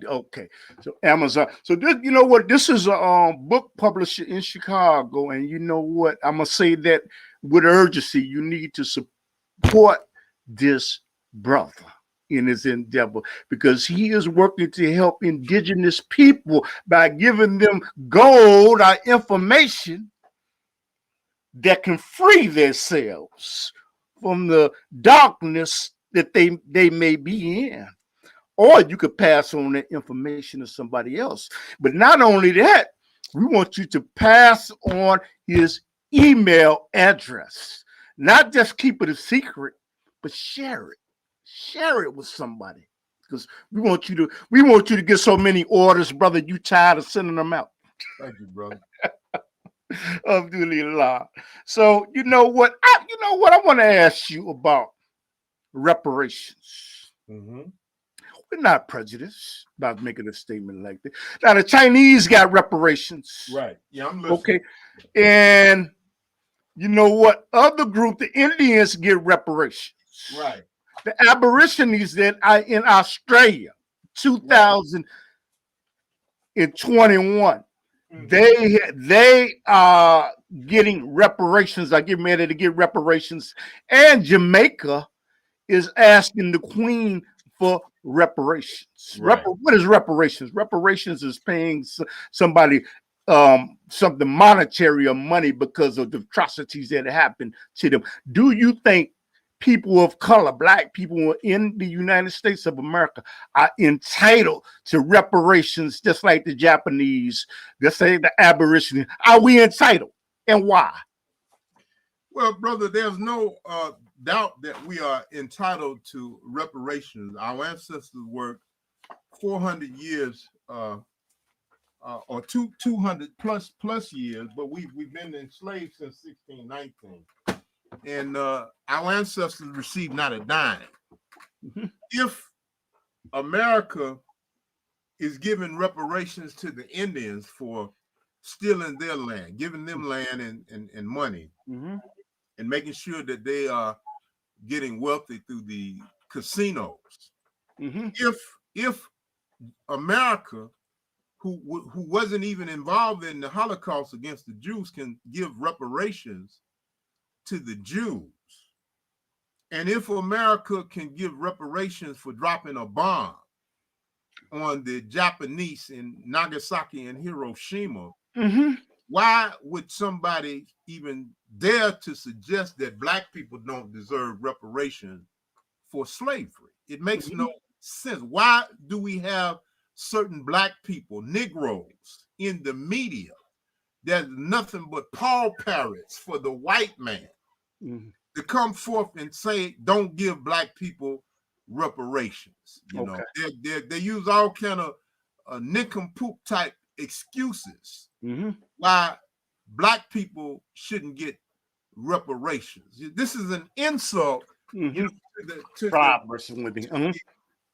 Okay. So Amazon. So this, you know what? This is a book publisher in Chicago, and you know what? I'm gonna say that with urgency. You need to support this brother in his endeavor, because he is working to help indigenous people by giving them gold or information that can free themselves from the darkness that they may be in. Or you could pass on that information to somebody else. But not only that, we want you to pass on his email address. Not just keep it a secret, but share it. Share it with somebody. Because we want you to get so many orders, brother, you tired of sending them out. Thank you, brother. Alhamdulillah. So you know what? I want to ask you about reparations. Mm-hmm. We're not prejudiced about making a statement like that. Now, the Chinese got reparations. Right. Yeah, I'm listening. Okay. And you know what? Other group, the Indians, get reparations. Right. The Aborigines that are in Australia, 2021, mm-hmm. they are getting reparations. I get ready to get reparations. And Jamaica is asking the Queen for reparations. Right. What is reparations? Reparations is paying somebody something monetary or money because of the atrocities that happened to them. Do you think people of color, black people in the United States of America, are entitled to reparations just like the Japanese, let's say the Aborigines? Are we entitled, and why? Well, brother, there's no doubt that we are entitled to reparations. Our ancestors worked 400 years or 200 plus years, but we've been enslaved since 1619. And our ancestors received not a dime. Mm-hmm. If America is giving reparations to the Indians for stealing their land, giving them land and money, mm-hmm. and making sure that they are getting wealthy through the casinos, mm-hmm. if America, who wasn't even involved in the Holocaust against the Jews, can give reparations to the Jews, and if America can give reparations for dropping a bomb on the Japanese in Nagasaki and Hiroshima, mm-hmm. why would somebody even dare to suggest that black people don't deserve reparations for slavery? It makes mm-hmm. no sense. Why do we have certain black people, Negroes, in the media that's nothing but Paul parrots for the white man, mm-hmm. to come forth and say, don't give black people reparations? You know, they use all kind of nincompoop type excuses, mm-hmm. why black people shouldn't get reparations. This is an insult, mm-hmm. you know, to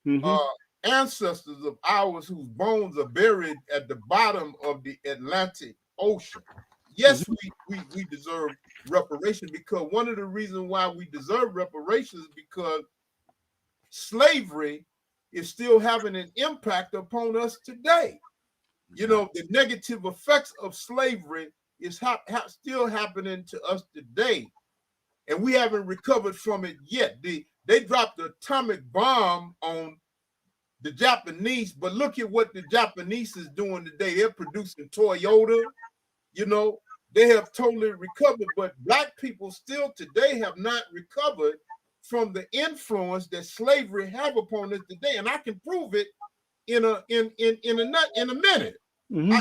the ancestors of ours whose bones are buried at the bottom of the Atlantic Ocean. Yes, mm-hmm. we deserve reparations, because one of the reasons why we deserve reparations is because slavery is still having an impact upon us today. You know, the negative effects of slavery is still happening to us today, and we haven't recovered from it yet. They dropped the atomic bomb on the Japanese, but look at what the Japanese is doing today. They're producing Toyota. You know, they have totally recovered, but black people still today have not recovered from the influence that slavery have upon us today, and I can prove it in a minute. Mm-hmm.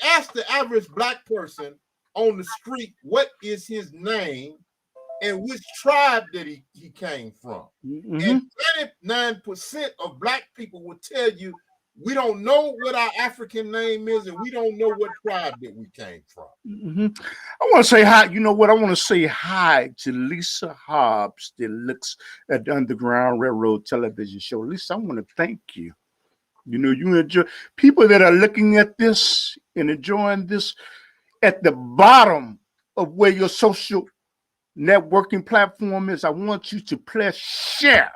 Ask the average black person on the street what is his name and which tribe that he came from. Mm-hmm. And 99% of black people will tell you We don't know what our African name is, and we don't know what tribe that we came from. I want to say hi. You know what? I want to say hi to Lisa Hobbs that looks at the Underground Railroad television show. Lisa, I want to thank you. You know, you enjoy people that are looking at this and enjoying this at the bottom of where your social networking platform is. I want you to press share.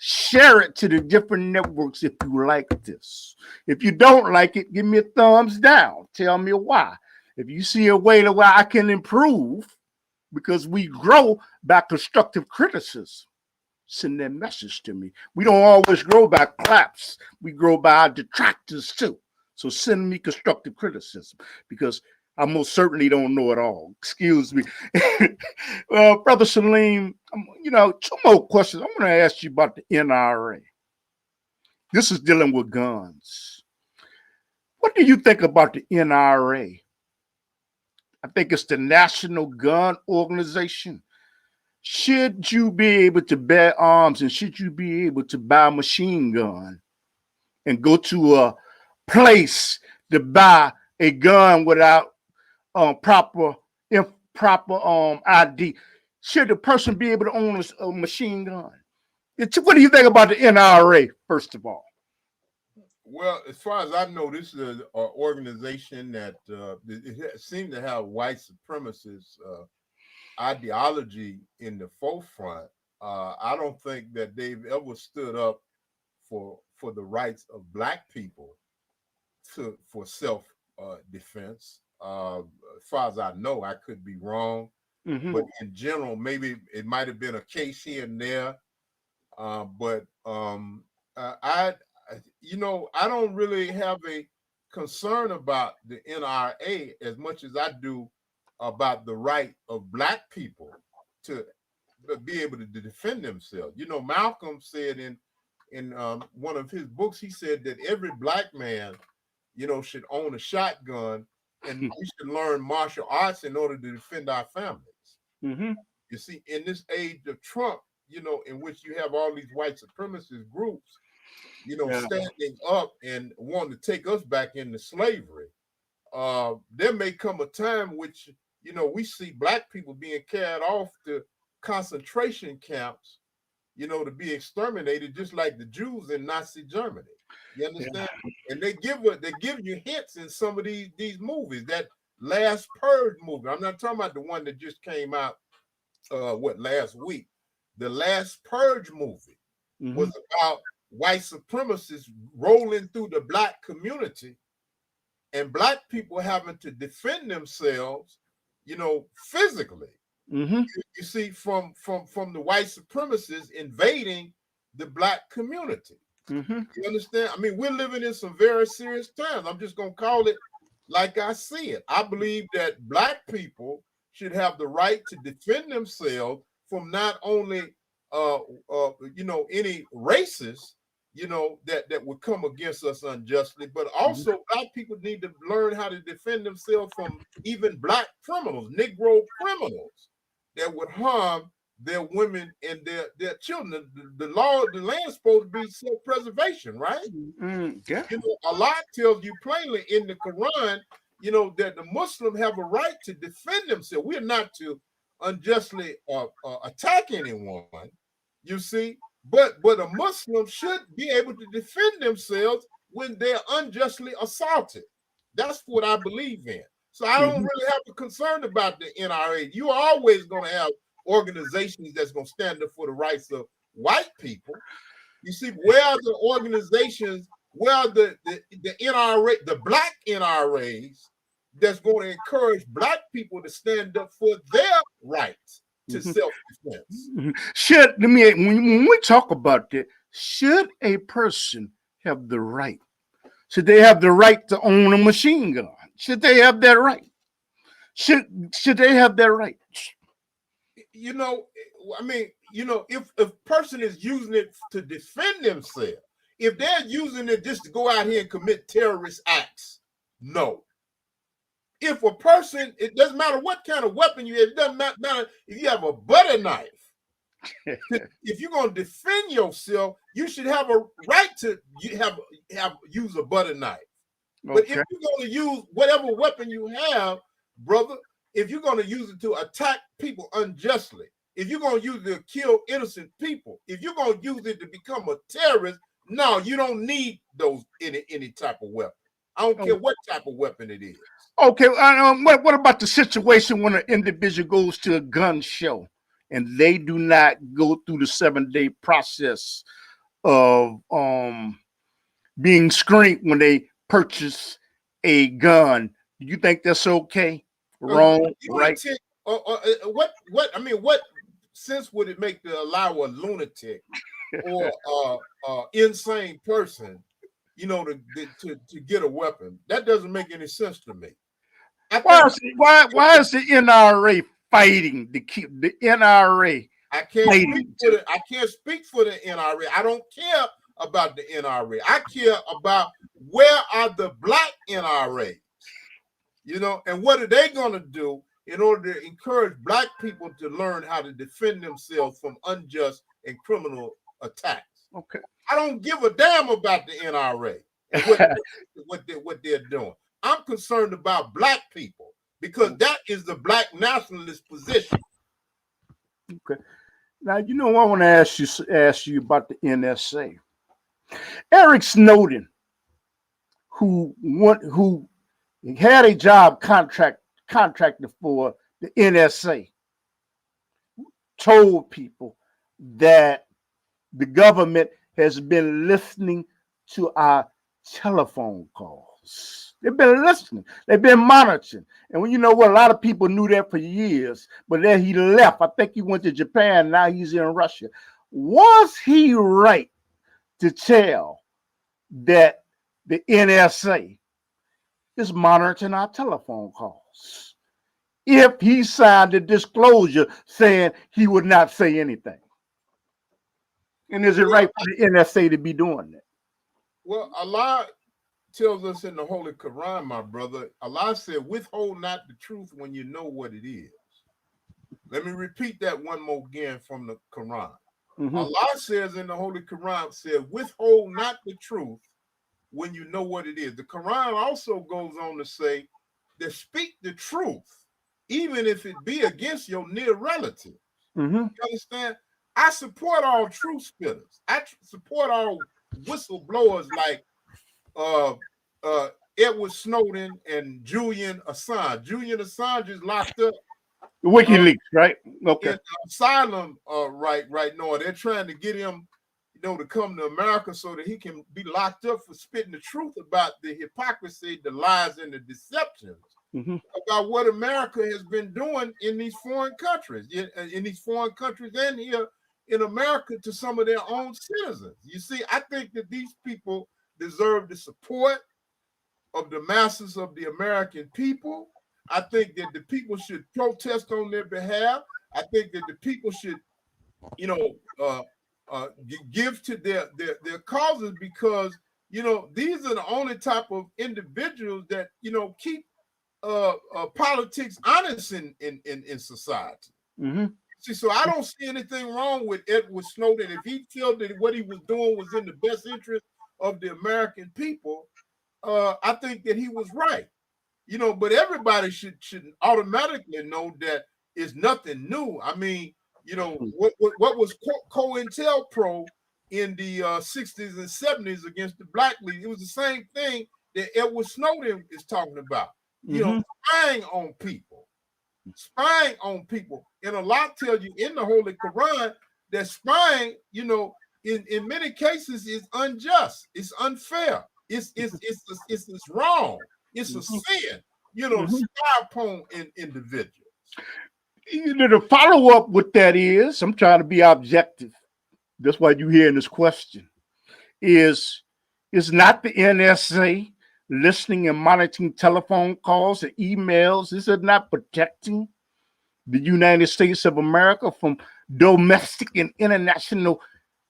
Share it to the different networks if you like this. If you don't like it, give me a thumbs down. Tell me why. If you see a way to where I can improve, because we grow by constructive criticism, send that message to me. We don't always grow by claps. We grow by our detractors too. So send me constructive criticism, because I most certainly don't know it all. Excuse me. Well, Brother Salim, you know, 2 more questions. I want to ask you about the NRA. This is dealing with guns. What do you think about the NRA? I think it's the National Gun Organization. Should you be able to bear arms, and should you be able to buy a machine gun and go to a place to buy a gun without proper ID? Should the person be able to own a machine gun? What do you think about the NRA, first of all? Well, as far as I know, this is an organization that it seems to have white supremacist ideology in the forefront. I don't think that they've ever stood up for the rights of Black people for self defense. As far as I know, I could be wrong, but in general, maybe it might have been a case here and there. But I don't really have a concern about the NRA as much as I do about the right of Black people to be able to defend themselves. You know, Malcolm said in one of his books, he said that every Black man, you know, should own a shotgun, and we should learn martial arts in order to defend our families. You see, in this age of Trump, you know, in which you have all these white supremacist groups, you know, standing up and wanting to take us back into slavery, there may come a time which, you know, we see Black people being carried off to concentration camps, you know, to be exterminated, just like the Jews in Nazi Germany. You understand? And they give you hints in some of these movies. That last Purge movie, I'm not talking about the one that just came out last week. The last Purge movie was about white supremacists rolling through the Black community and Black people having to defend themselves, you know, physically. You see, from the white supremacists invading the Black community. You understand? I mean, we're living in some very serious times. I'm just going to call it like I see it. I believe that Black people should have the right to defend themselves from not only you know, any racists, you know, that would come against us unjustly, but also Black people need to learn how to defend themselves from even Black criminals, Negro criminals that would harm their women and their children. The land is supposed to be self-preservation, right? Yeah. You know, Allah tells you plainly in the Quran, you know, that the Muslims have a right to defend themselves. We're not to unjustly attack anyone, you see, but a Muslim should be able to defend themselves when they're unjustly assaulted. That's what I believe in. So I don't really have a concern about the NRA. You're always going to have organizations that's going to stand up for the rights of white people. You see, where are the organizations, where are the NRA, the Black NRAs that's going to encourage Black people to stand up for their rights to self-defense? When we talk about that, should a person have the right? Should they have the right to own a machine gun? Should they have that right? Should they have that right? You know, I mean, you know, if a person is using it to defend themselves, if they're using it just to go out here and commit terrorist acts, no. If a person, it doesn't matter what kind of weapon you have, it doesn't matter if you have a butter knife, If you're going to defend yourself, you should have a right to use a butter knife. But if you're going to use whatever weapon you have, brother, if you're going to use it to attack people unjustly, if you're going to use it to kill innocent people, if you're going to use it to become a terrorist, no, you don't need those any type of weapon. I don't care what type of weapon it is. Okay, what about the situation when an individual goes to a gun show and they do not go through the 7-day process of being screened when they purchase a gun? Do you think that's okay? Wrong? Right? What? I mean, what sense would it make to allow a lunatic or insane person, to get a weapon? That doesn't make any sense to me. Why is the NRA fighting to keep the NRA? I can't speak for the NRA. I don't care about the NRA. I care about where are the black NRAs, and what are they going to do in order to encourage black people to learn how to defend themselves from unjust and criminal attacks. Okay. I don't give a damn about the NRA and what they're doing. I'm concerned about black people because that is the black nationalist position. Okay. Now, I want to ask you about the NSA. Eric Snowden, who had a job contracted for the NSA, told people that the government has been listening to our telephone calls. They've been listening. They've been monitoring. And a lot of people knew that for years, but then he left. I think he went to Japan. Now he's in Russia. Was he right to tell that the NSA is monitoring our telephone calls if he signed a disclosure saying he would not say anything? And is it right for the NSA to be doing that? Well, Allah tells us in the Holy Quran, my brother, Allah said, withhold not the truth when you know what it is. Let me repeat that one more again from the Quran. Mm-hmm. Allah says in the Holy Quran, said, withhold not the truth when you know what it is. The Quran also goes on to say that speak the truth, even if it be against your near relative. Mm-hmm. You understand? I support all truth spitters. I support all whistleblowers like Edward Snowden and Julian Assange. Julian Assange is locked up. WikiLeaks, right? Okay. In asylum right now. They're trying to get him, to come to America so that he can be locked up for spitting the truth about the hypocrisy, the lies, and the deceptions about what America has been doing in these foreign countries, in these foreign countries and here in America to some of their own citizens. You see, I think that these people deserve the support of the masses of the American people. I think that the people should protest on their behalf. I think that the people should, give to their causes because, these are the only type of individuals that, keep politics honest in society. Mm-hmm. See, so I don't see anything wrong with Edward Snowden. If he felt that what he was doing was in the best interest of the American people, I think that he was right. But everybody should automatically know that it's nothing new. I mean, what was COINTELPRO in the 60s and 70s against the Black League? It was the same thing that Edward Snowden is talking about. Spying on people. And Allah tells you in the Holy Quran that spying, in many cases is unjust. It's unfair. It's wrong. It's a sin, spy upon individuals. The follow-up with that is, I'm trying to be objective. That's why you're hearing this question. Is not the NSA listening and monitoring telephone calls and emails? Is it not protecting the United States of America from domestic and international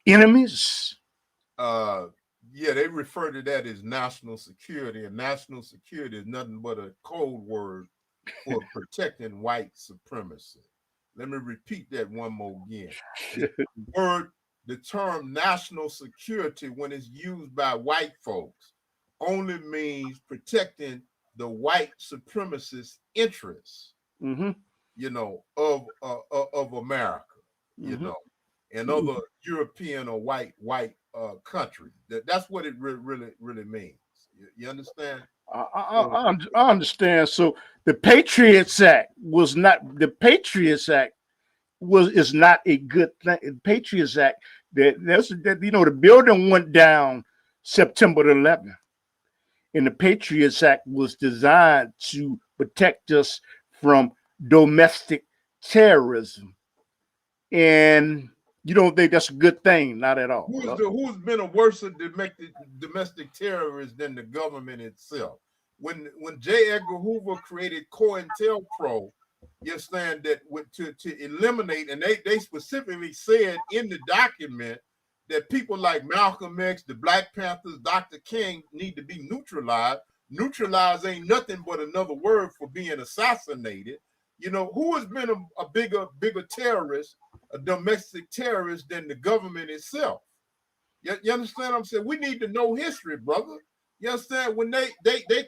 enemies? Yeah, they refer to that as national security, and national security is nothing but a code word for protecting white supremacy. Let me repeat that one more again. The term national security, when it's used by white folks, only means protecting the white supremacist interests, you know, of America, you know, and other European or white countries. That's what it really means. You understand? I understand. So the Patriots Act was not the Patriots Act is not a good thing. The Patriots Act that you know the building went down September 11th, and the Patriots Act was designed to protect us from domestic terrorism, and you don't think that's a good thing? Not at all. Who's been a worse domestic terrorist than the government itself? When J. Edgar Hoover created COINTELPRO, you understand that to eliminate, and they specifically said in the document that people like Malcolm X, the Black Panthers, Dr. King need to be neutralized. Neutralized ain't nothing but another word for being assassinated. You know, who has been a bigger terrorist, a domestic terrorist than the government itself? You understand what I'm saying? We need to know history, brother. You understand? When they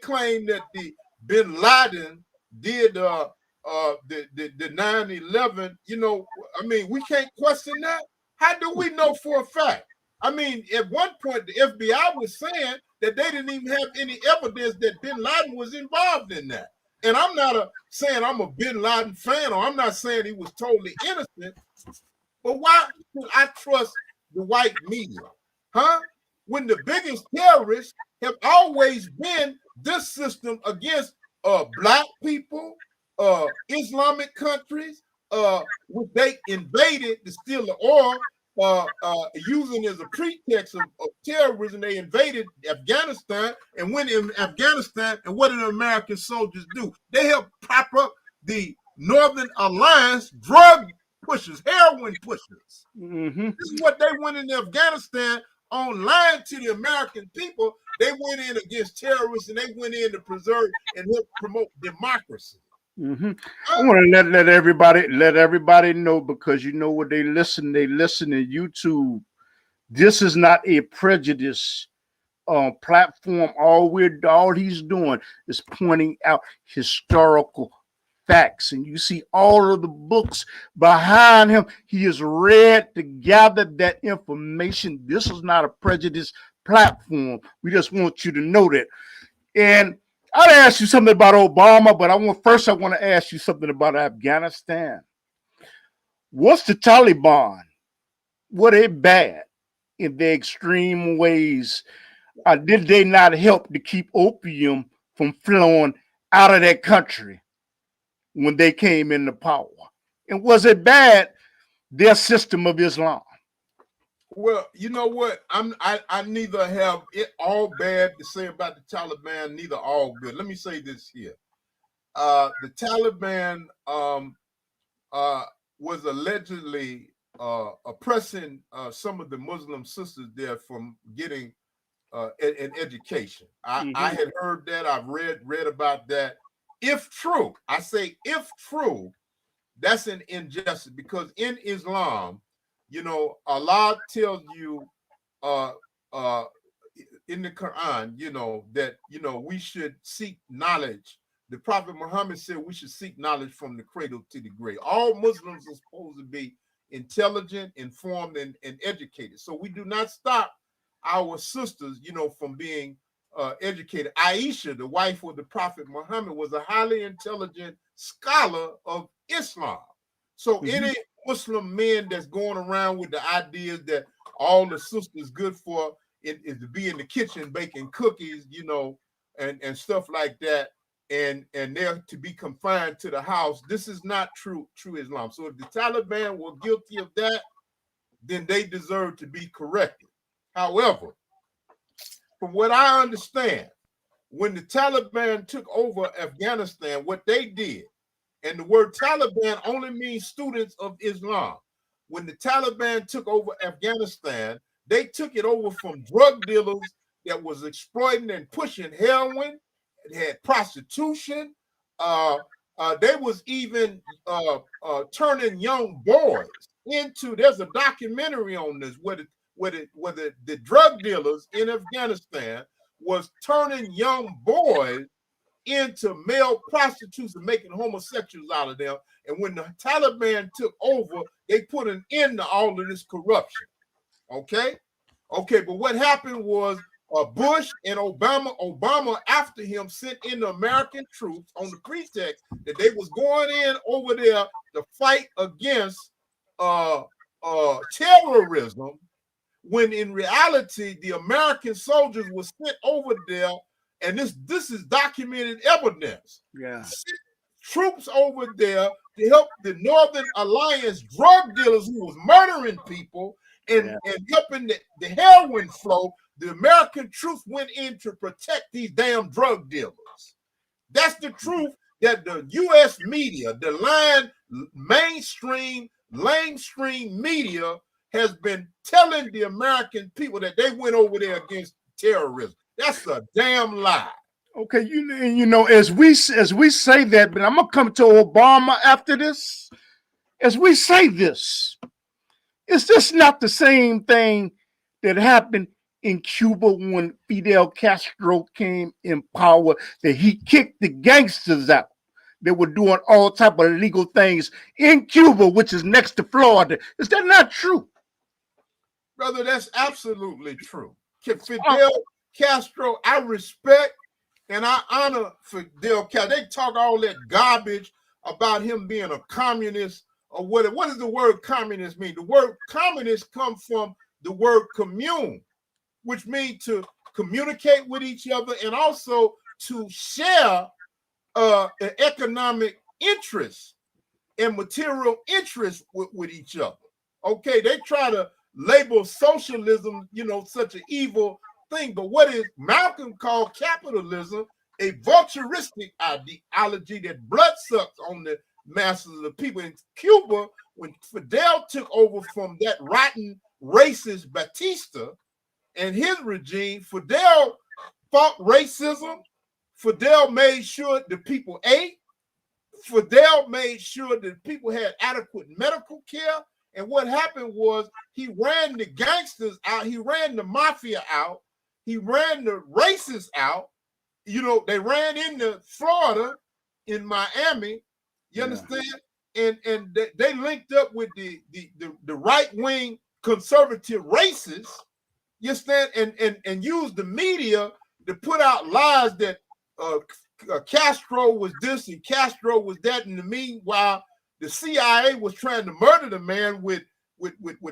claim that the Bin Laden did the 9/11, you know, I mean, we can't question that. How do we know for a fact? I mean, at one point, the FBI was saying that they didn't even have any evidence that Bin Laden was involved in that. And I'm not saying I'm a Bin Laden fan, or I'm not saying he was totally innocent, but why should I trust the white media? Huh? When the biggest terrorists have always been this system against black people, Islamic countries, which they invaded to steal the oil, using as a pretext of terrorism. They invaded Afghanistan and went in Afghanistan, and what did the American soldiers do? They helped prop up the Northern Alliance drug pushers, heroin pushers. This is what they went in Afghanistan on, lying to the American people. They went in against terrorists, and they went in to preserve and help promote democracy. I want to let everybody know, because you know what they listen to YouTube. This is not a prejudice platform. All he's doing is pointing out historical facts, and you see all of the books behind him. He has read to gather that information. This is not a prejudice platform. We just want you to know that. And I'd ask you something about Obama, but I want to ask you something about Afghanistan. What's the Taliban? Were they bad in their extreme ways? Did they not help to keep opium from flowing out of that country when they came into power? And was it bad, their system of Islam? Well, you know what? I neither have it all bad to say about the Taliban, neither all good. Let me say this here. The Taliban was allegedly oppressing some of the Muslim sisters there from getting an education. I had heard that. I've read about that. If true, I say if true, that's an injustice, because in Islam, you know, Allah tells you in the Quran, you know, that, you know, we should seek knowledge. The Prophet Muhammad said we should seek knowledge from the cradle to the grave. All Muslims are supposed to be intelligent, informed, and educated. So we do not stop our sisters, you know, from being educated. Aisha, the wife of the Prophet Muhammad, was a highly intelligent scholar of Islam. So any Muslim men that's going around with the ideas that all the sisters good for is to be in the kitchen baking cookies, you know, and stuff like that, and they're to be confined to the house. This is not true Islam. So if the Taliban were guilty of that, then they deserve to be corrected. However, from what I understand, when the Taliban took over Afghanistan, what they did, and the word Taliban only means students of Islam. When the Taliban took over Afghanistan, they took it over from drug dealers that was exploiting and pushing heroin. It had prostitution. They was even turning young boys into. There's a documentary on this where the drug dealers in Afghanistan was turning young boys into male prostitutes and making homosexuals out of them. And when the Taliban took over, they put an end to all of this corruption. Okay, but what happened was Bush and Obama after him sent in the American troops on the pretext that they was going in over there to fight against terrorism, when in reality the American soldiers were sent over there, and this is documented evidence. Yeah, troops over there to help the Northern Alliance drug dealers who was murdering people and helping the heroin flow. The American troops went in to protect these damn drug dealers. That's the truth that the U.S. media, the mainstream media, has been telling the American people that they went over there against terrorism. That's a damn lie. Okay, you know, as we say that, but I'm gonna come to Obama after this. As we say this, is this not the same thing that happened in Cuba when Fidel Castro came in power? That he kicked the gangsters out. They were doing all type of illegal things in Cuba, which is next to Florida. Is that not true? Brother, that's absolutely true. Fidel Castro, I respect and I honor Fidel Castro. They talk all that garbage about him being a communist or what. What does the word communist mean? The word communist comes from the word commune, which means to communicate with each other and also to share an economic interest and material interest with each other. Okay, they try to label socialism, such an evil thing. But what is Malcolm called capitalism? A vulturistic ideology that blood sucks on the masses of the people. In Cuba, when Fidel took over from that rotten racist Batista and his regime, Fidel fought racism. Fidel made sure the people ate. Fidel made sure that people had adequate medical care. And what happened was he ran the gangsters out. He ran the mafia out. He ran the racists out. They ran into Florida, in Miami. You understand? And they linked up with the right-wing conservative racists. You understand? And used the media to put out lies that Castro was this and Castro was that. In the meanwhile, the CIA was trying to murder the man with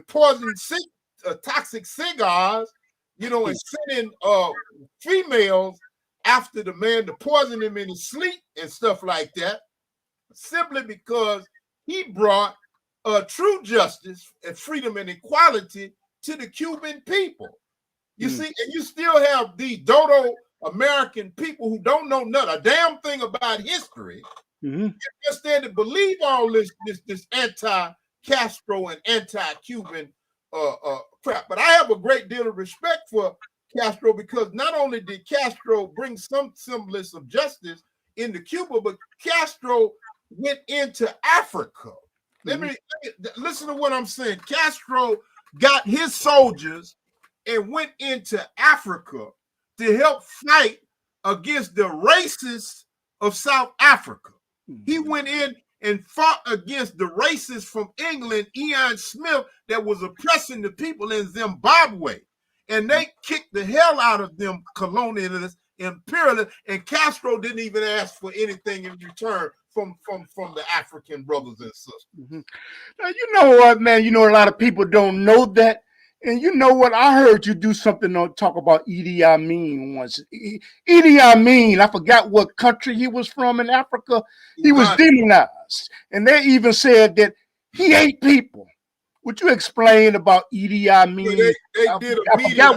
poison, toxic cigars, and sending females after the man to poison him in his sleep and stuff like that, simply because he brought true justice and freedom and equality to the Cuban people. You see, and you still have these dodo American people who don't know nothing, a damn thing about history. You understand to believe all this anti-Castro and anti-Cuban crap. But I have a great deal of respect for Castro, because not only did Castro bring some semblance of justice into Cuba, but Castro went into Africa. Let me listen to what I'm saying. Castro got his soldiers and went into Africa to help fight against the racists of South Africa. He went in and fought against the racists from England, Ian Smith, that was oppressing the people in Zimbabwe. And they kicked the hell out of them colonialists, imperialists, and Castro didn't even ask for anything in return from the African brothers and sisters. Now, you know what, man? A lot of people don't know that. And you know what? I heard you do something on talk about Idi Amin once. Idi Amin, I forgot what country he was from in Africa. He was demonized. And they even said that he ate people. Would you explain about Idi Amin? They did a media.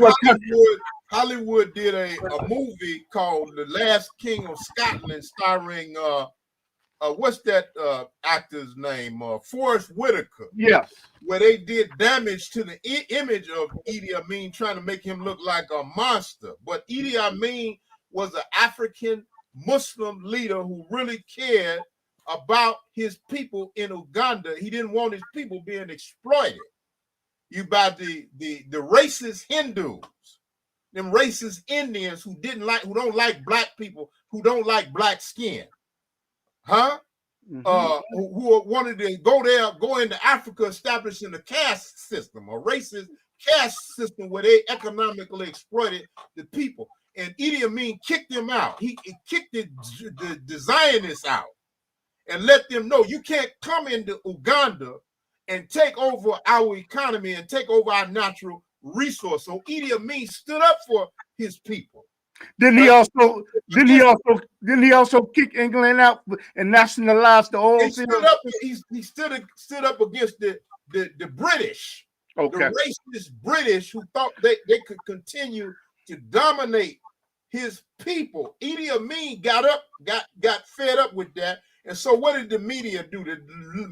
Hollywood did a movie called The Last King of Scotland, starring what's that actor's name? Forrest Whitaker. Yeah. Where they did damage to the image of Idi Amin, trying to make him look like a monster. But Idi Amin was an African Muslim leader who really cared about his people in Uganda. He didn't want his people being exploited by the racist Hindus, them racist Indians who don't like black people, who don't like black skin, huh? Who wanted to go into Africa, establishing a caste system, a racist caste system where they economically exploited the people. And Idi Amin kicked them out. He kicked the Zionists out and let them know you can't come into Uganda and take over our economy and take over our natural resource. So Idi Amin stood up for his people. Didn't he also kick England out and nationalize the oil? He stood up against the British, okay, the racist British who thought they could continue to dominate his people. Idi Amin got fed up with that. And so what did the media do? The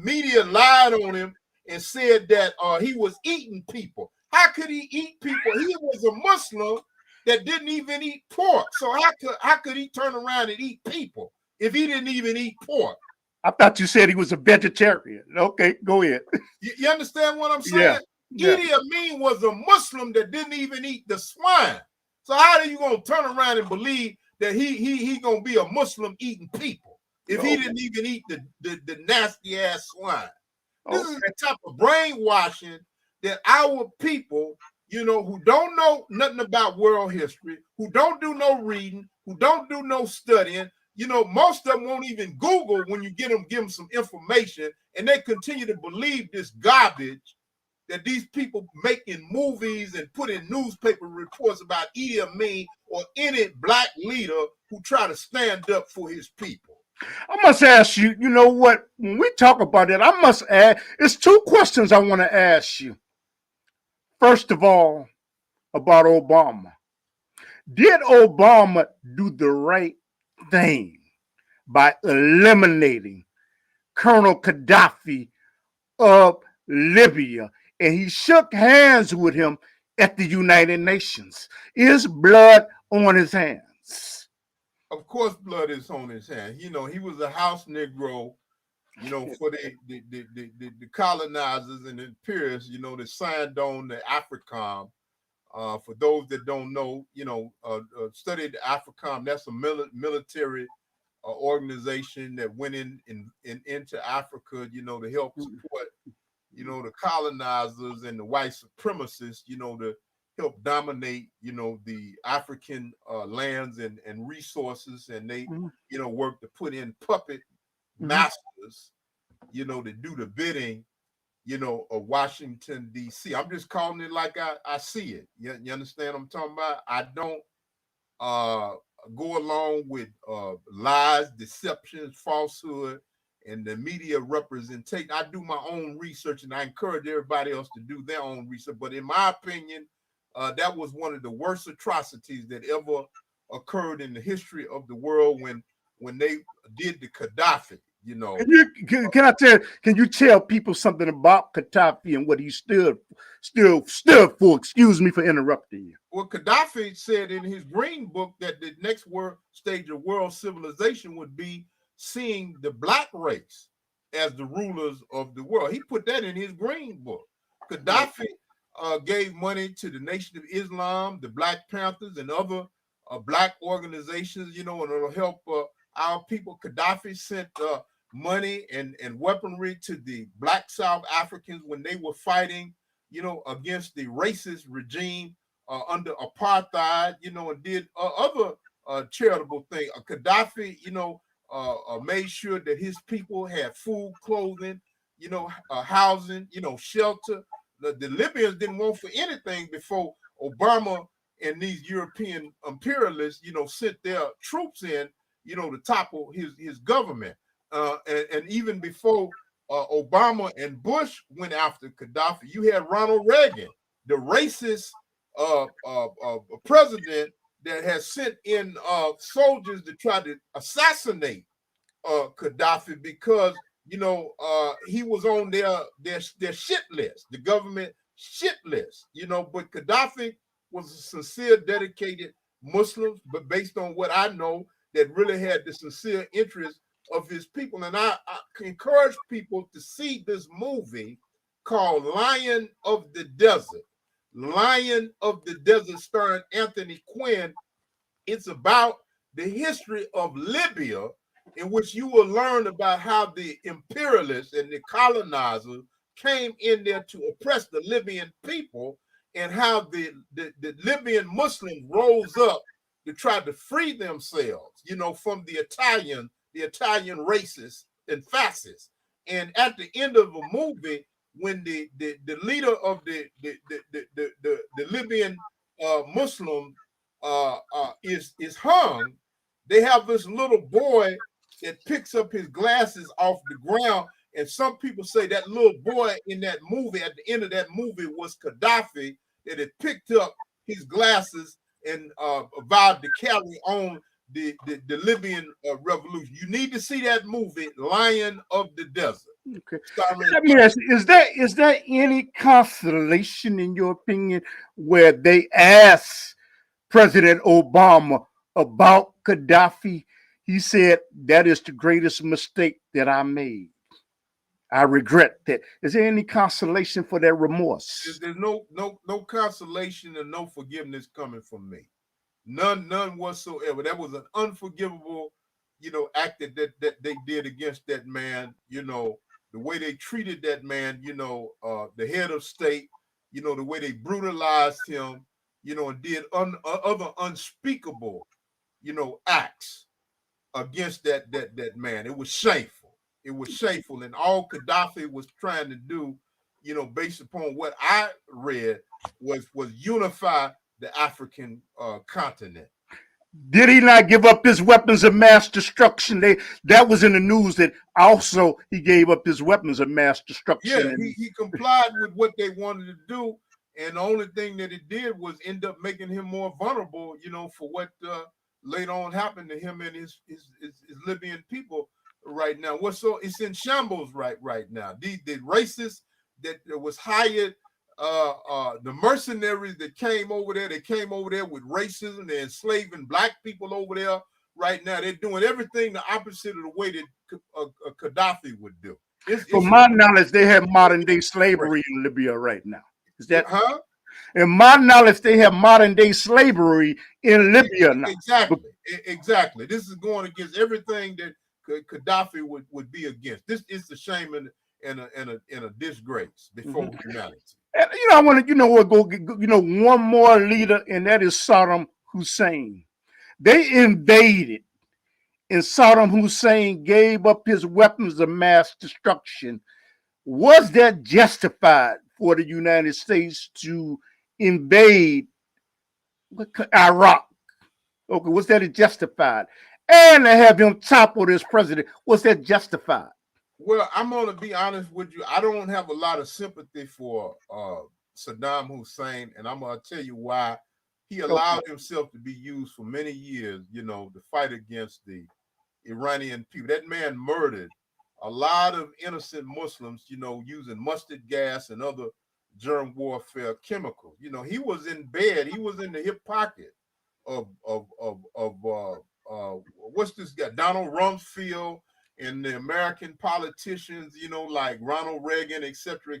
media lied on him and said that he was eating people. How could he eat people? He was a Muslim that didn't even eat pork. So how could he turn around and eat people if he didn't even eat pork? I thought you said he was a vegetarian. Okay, go ahead. You understand what I'm saying? Yeah. Idi Amin was a Muslim that didn't even eat the swine. So how are you gonna turn around and believe that he gonna be a Muslim eating people if he didn't even eat the nasty ass swine? This is the type of brainwashing that our people, who don't know nothing about world history, who don't do no reading, who don't do no studying, most of them won't even Google when you give them some information, and they continue to believe this garbage that these people make in movies and put in newspaper reports about Idi Amin or any black leader who try to stand up for his people. I must ask you, you know what, when we talk about it, I must ask, it's two questions I want to ask you. First of all, about Obama. Did Obama do the right thing by eliminating Colonel Gaddafi of Libya? And he shook hands with him at the United Nations. Is blood on his hands? Of course, blood is on his hands. He was a house Negro, for the colonizers and the imperialists, that signed on the AFRICOM. For those that don't know, studied the AFRICOM. That's a military organization that went into Africa, to help support, the colonizers and the white supremacists, to help dominate, the African lands and resources. And they, work to put in puppet masters, to do the bidding, of Washington, D.C. I'm just calling it like I see it. You understand what I'm talking about? I don't go along with lies, deceptions, falsehood, and the media representation. I do my own research, and I encourage everybody else to do their own research. But in my opinion, that was one of the worst atrocities that ever occurred in the history of the world when they did the Gaddafi. Can you tell people something about Gaddafi and what he stood for? Excuse me for interrupting you. Well, Gaddafi said in his Green Book that the next stage of world civilization would be seeing the black race as the rulers of the world. He put that in his Green Book. Gaddafi gave money to the Nation of Islam, the Black Panthers, and other black organizations, and it'll help our people. Gaddafi sent money and weaponry to the black South Africans when they were fighting, against the racist regime under apartheid, and did other charitable things. Gaddafi, made sure that his people had food, clothing, housing, shelter. The Libyans didn't want for anything before Obama and these European imperialists, sent their troops in, to topple his government. And even before Obama and Bush went after Gaddafi, you had Ronald Reagan, the racist president that has sent in soldiers to try to assassinate Gaddafi because he was on their shit list, the government shit list. But Gaddafi was a sincere, dedicated Muslim, but based on what I know, that really had the sincere interest of his people. And I encourage people to see this movie called Lion of the Desert. Lion of the Desert, starring Anthony Quinn. It's about the history of Libya, in which you will learn about how the imperialists and the colonizers came in there to oppress the Libyan people, and how the Libyan Muslims rose up to try to free themselves, from the Italian racists and fascists. And at the end of the movie, when the leader of the Libyan Muslim is hung, they have this little boy that picks up his glasses off the ground. And some people say that little boy in that movie, at the end of that movie, was Gaddafi, that had picked up his glasses and vowed to carry on the Libyan revolution. You need to see that movie, Lion of the Desert. Okay. Let me ask you, is there any consolation, in your opinion, where they asked President Obama about Gaddafi? He said, that is the greatest mistake that I made. I regret that. Is there any consolation for that remorse? There's no consolation and no forgiveness coming from me. None whatsoever. That was an unforgivable, act that they did against that man. The way they treated that man, the head of state, the way they brutalized him, and did other unspeakable, acts against that man. It was shameful. It was shameful. And all Gaddafi was trying to do, based upon what I read, was unify the African continent. Did he not give up his weapons of mass destruction? That was in the news, that also he gave up his weapons of mass destruction. Yeah, he complied with what they wanted to do, and the only thing that it did was end up making him more vulnerable, for what later on happened to him and his Libyan people right now. It's in shambles right now. The racists that was hired, the mercenaries that came over there, with racism. They're enslaving black people over there right now. They're doing everything the opposite of the way that Gaddafi would do. From my knowledge, they have modern day slavery in Libya right now. Is that? In my knowledge, they have modern day slavery in Libya now. Exactly. This is going against everything that Gaddafi would be against. This is a shame and a disgrace before humanity. And, I want to, one more leader, and that is Saddam Hussein. They invaded, and Saddam Hussein gave up his weapons of mass destruction. Was that justified for the United States to invade Iraq? Okay, was that justified? And to have him topple this president, was that justified? Well, I'm going to be honest with you. I don't have a lot of sympathy for Saddam Hussein, and I'm going to tell you why. He allowed himself to be used for many years, to fight against the Iranian people. That man murdered a lot of innocent Muslims, using mustard gas and other germ warfare chemicals. He was in bed. He was in the hip pocket of what's this guy, Donald Rumsfeld, and the American politicians, like Ronald Reagan, et cetera,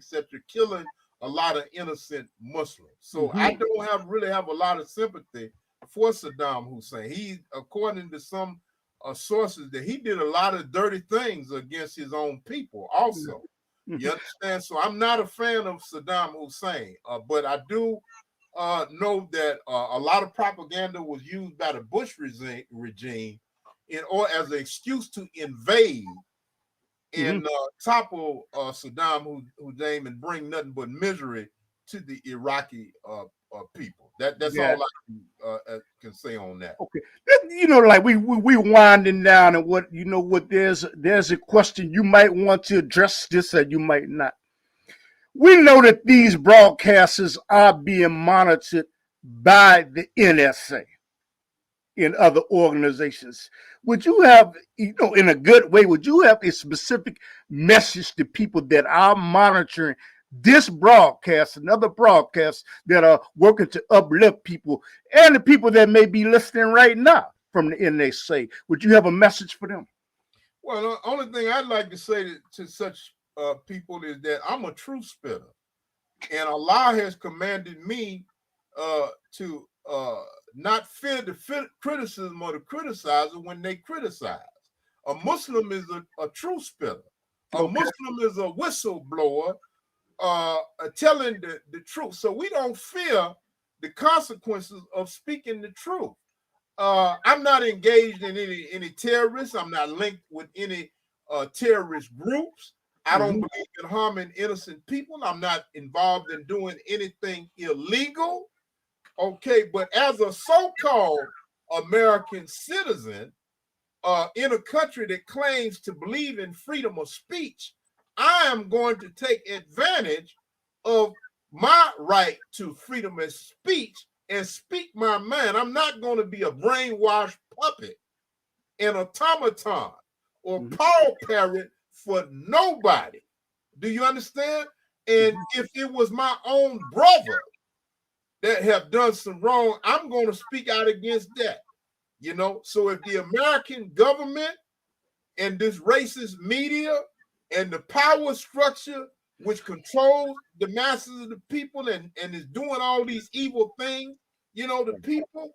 killing a lot of innocent Muslims. So I don't really have a lot of sympathy for Saddam Hussein. He, according to some sources, that he did a lot of dirty things against his own people also. You understand? So I'm not a fan of Saddam Hussein, but I do know that a lot of propaganda was used by the Bush regime or as an excuse to invade and topple Saddam Hussein and bring nothing but misery to the Iraqi people. That's all I can say on that. Okay, like we winding down, and what there's a question you might want to address this, or you might not. We know that these broadcasters are being monitored by the NSA and other organizations. Would you have, in a good way, would you have a specific message to people that are monitoring this broadcast and other broadcasts that are working to uplift people, and the people that may be listening right now from the NSA? Would you have a message for them? Well, the only thing I'd like to say to such people is that I'm a truth spitter, and Allah has commanded me to not fear the criticism or the criticizer when they criticize. A Muslim is a truth spitter. A Muslim is a whistleblower telling the truth. So we don't fear the consequences of speaking the truth. I'm not engaged in any terrorists. I'm not linked with any terrorist groups. I don't believe in harming innocent people. I'm not involved in doing anything illegal. Okay, but as a so-called American citizen in a country that claims to believe in freedom of speech, I am going to take advantage of my right to freedom of speech and speak my mind. I'm not going to be a brainwashed puppet, an automaton, or Paul parrot for nobody. Do you understand? And if it was my own brother that have done some wrong, I'm going to speak out against that. You know, so if the American government and this racist media and the power structure which controls the masses of the people and is doing all these evil things, you know, the people,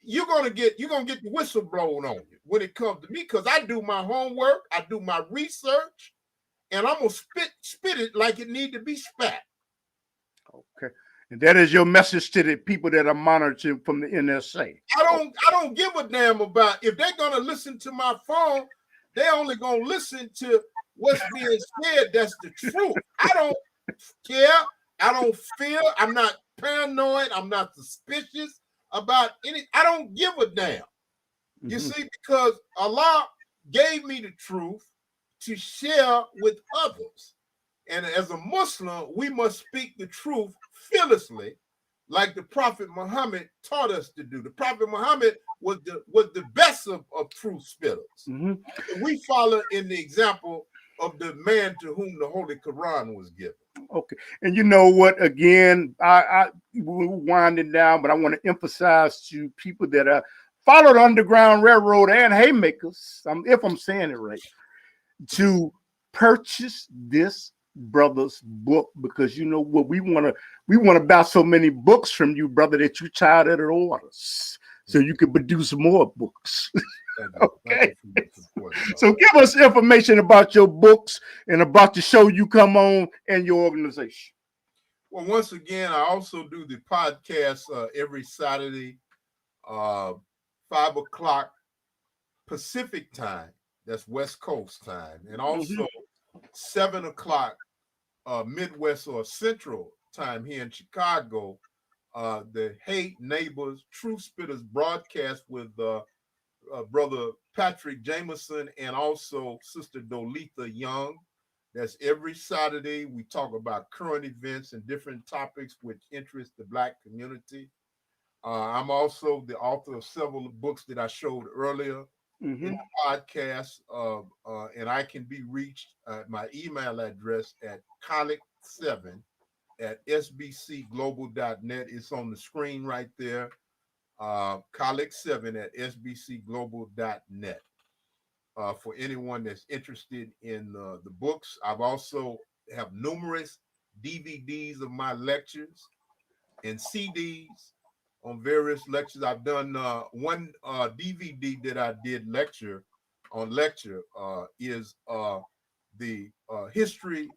you're gonna get the whistle blown on you when it comes to me, because I do my homework, I do my research, and I'm gonna spit it like it need to be spat. Okay. And that is your message to the people that are monitoring from the NSA. I don't give a damn about if they're gonna listen to my phone. They're only gonna listen to what's being said. That's the truth. I don't care. I don't fear. I'm not paranoid. I'm not suspicious about any. I don't give a damn. You see, because Allah gave me the truth to share with others. And as a Muslim, we must speak the truth fearlessly, like the Prophet Muhammad taught us to do. The Prophet Muhammad was the best of truth spitters. We follow in the example of the man to whom the Holy Quran was given. Okay. And you know what? Again, we're winding down, but I want to emphasize to people that are follow the Underground Railroad and Haymakers, if I'm saying it right, to purchase this brother's book, because you know what, we want to buy so many books from you, brother, that you child at orders so you can produce more books. Okay. So give us information about your books and about the show you come on and your organization. Well, once again, I also do the podcast every Saturday, 5 o'clock Pacific time. That's West Coast time. And also 7 o'clock Midwest or Central time here in Chicago. The Hate Neighbors Truth Spitters broadcast with Brother Patrick Jameson and also Sister Dolitha Young. That's every Saturday. We talk about current events and different topics which interest the Black community. I'm also the author of several books that I showed earlier in the podcast, and I can be reached at my email address at colleague7@sbcglobal.net. It's on the screen right there. colleague7@sbcglobal.net. For anyone that's interested in the books, I've also have numerous DVDs of my lectures and CDs on various lectures. I've done one DVD that I did lecture is the history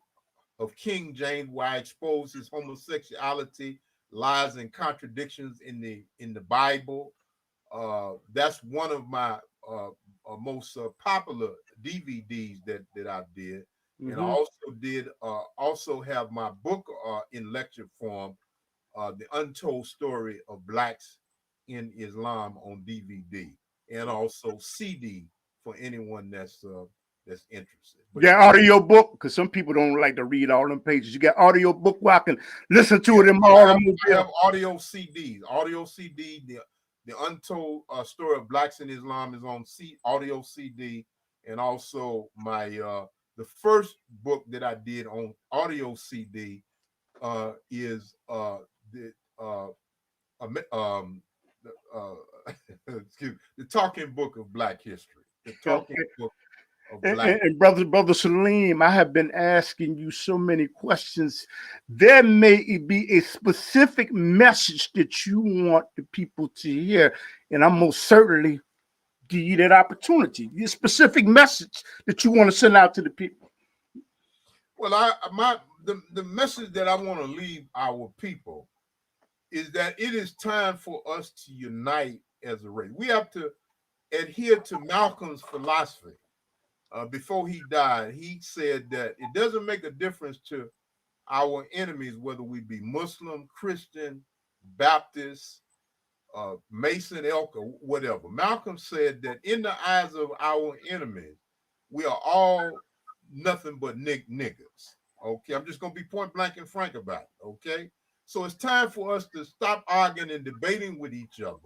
of King James, where I expose his homosexuality, lies and contradictions in the Bible. That's one of my most popular DVDs that I did. And I also have my book in lecture form, The Untold Story of Blacks in Islam, on DVD, and also CD for anyone that's interested. But audio book, because some people don't like to read all them pages. You got audio book where I can listen to it in my automobile. I have audio CDs. Audio CD, the Untold Story of Blacks in Islam is on audio CD, and also my the first book that I did on audio CD is the Talking Book of Black History. The Talking Book black. And brother Salim, I have been asking you so many questions. There may be a specific message that you want the people to hear, and I'm most certainly give you that opportunity. The specific message that you want to send out to the people. Well, the message that I want to leave our people is that it is time for us to unite as a race. We have to adhere to Malcolm's philosophy. Before he died, he said that it doesn't make a difference to our enemies whether we be Muslim, Christian, Baptist, Mason, Elk, or whatever. Malcolm said that in the eyes of our enemies, we are all nothing but niggas. Okay, I'm just gonna be point blank and frank about it. Okay, so it's time for us to stop arguing and debating with each other,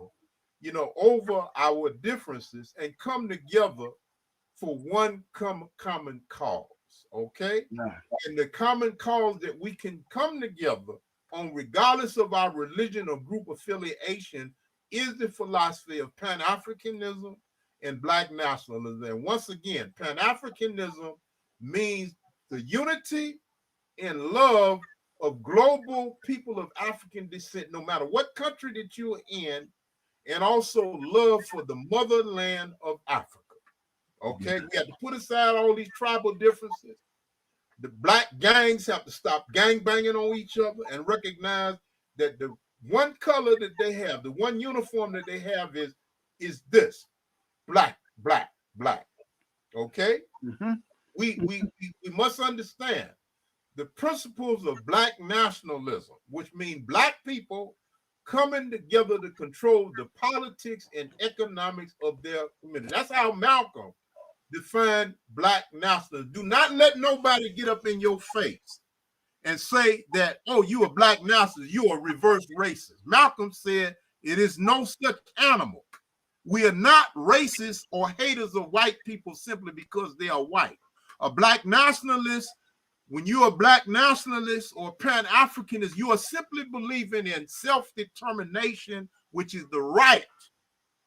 over our differences and come together for one common cause. Okay, and the common cause that we can come together on, regardless of our religion or group affiliation, is the philosophy of Pan-Africanism and Black nationalism. And once again, Pan-Africanism means the unity and love of global people of African descent, no matter what country that you're in, and also love for the motherland of Africa. Okay, we have to put aside all these tribal differences. The black gangs have to stop gang banging on each other and recognize that the one color that they have, the one uniform that they have is this: black, black, black. Okay, we must understand the principles of Black nationalism, which mean Black people coming together to control the politics and economics of their community. That's how Malcolm defined Black nationalism. Do not let nobody get up in your face and say that, oh, you a Black nationalist, you a reverse racist. Malcolm said it is no such animal. We are not racist or haters of white people simply because they are white. A Black nationalist, when you're a Black nationalist or Pan-Africanist, you are simply believing in self-determination, which is the right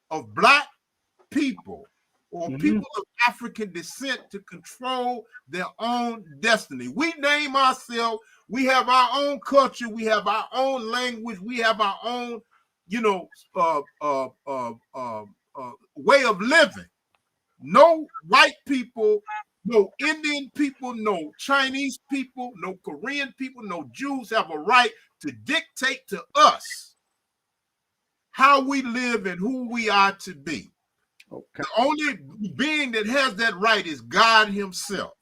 of Black people or people of African descent to control their own destiny. We name ourselves, we have our own culture, we have our own language, we have our own, way of living. No white people, no Indian people, no Chinese people, no Korean people, no Jews have a right to dictate to us how we live and who we are to be. Okay. The only being that has that right is God himself.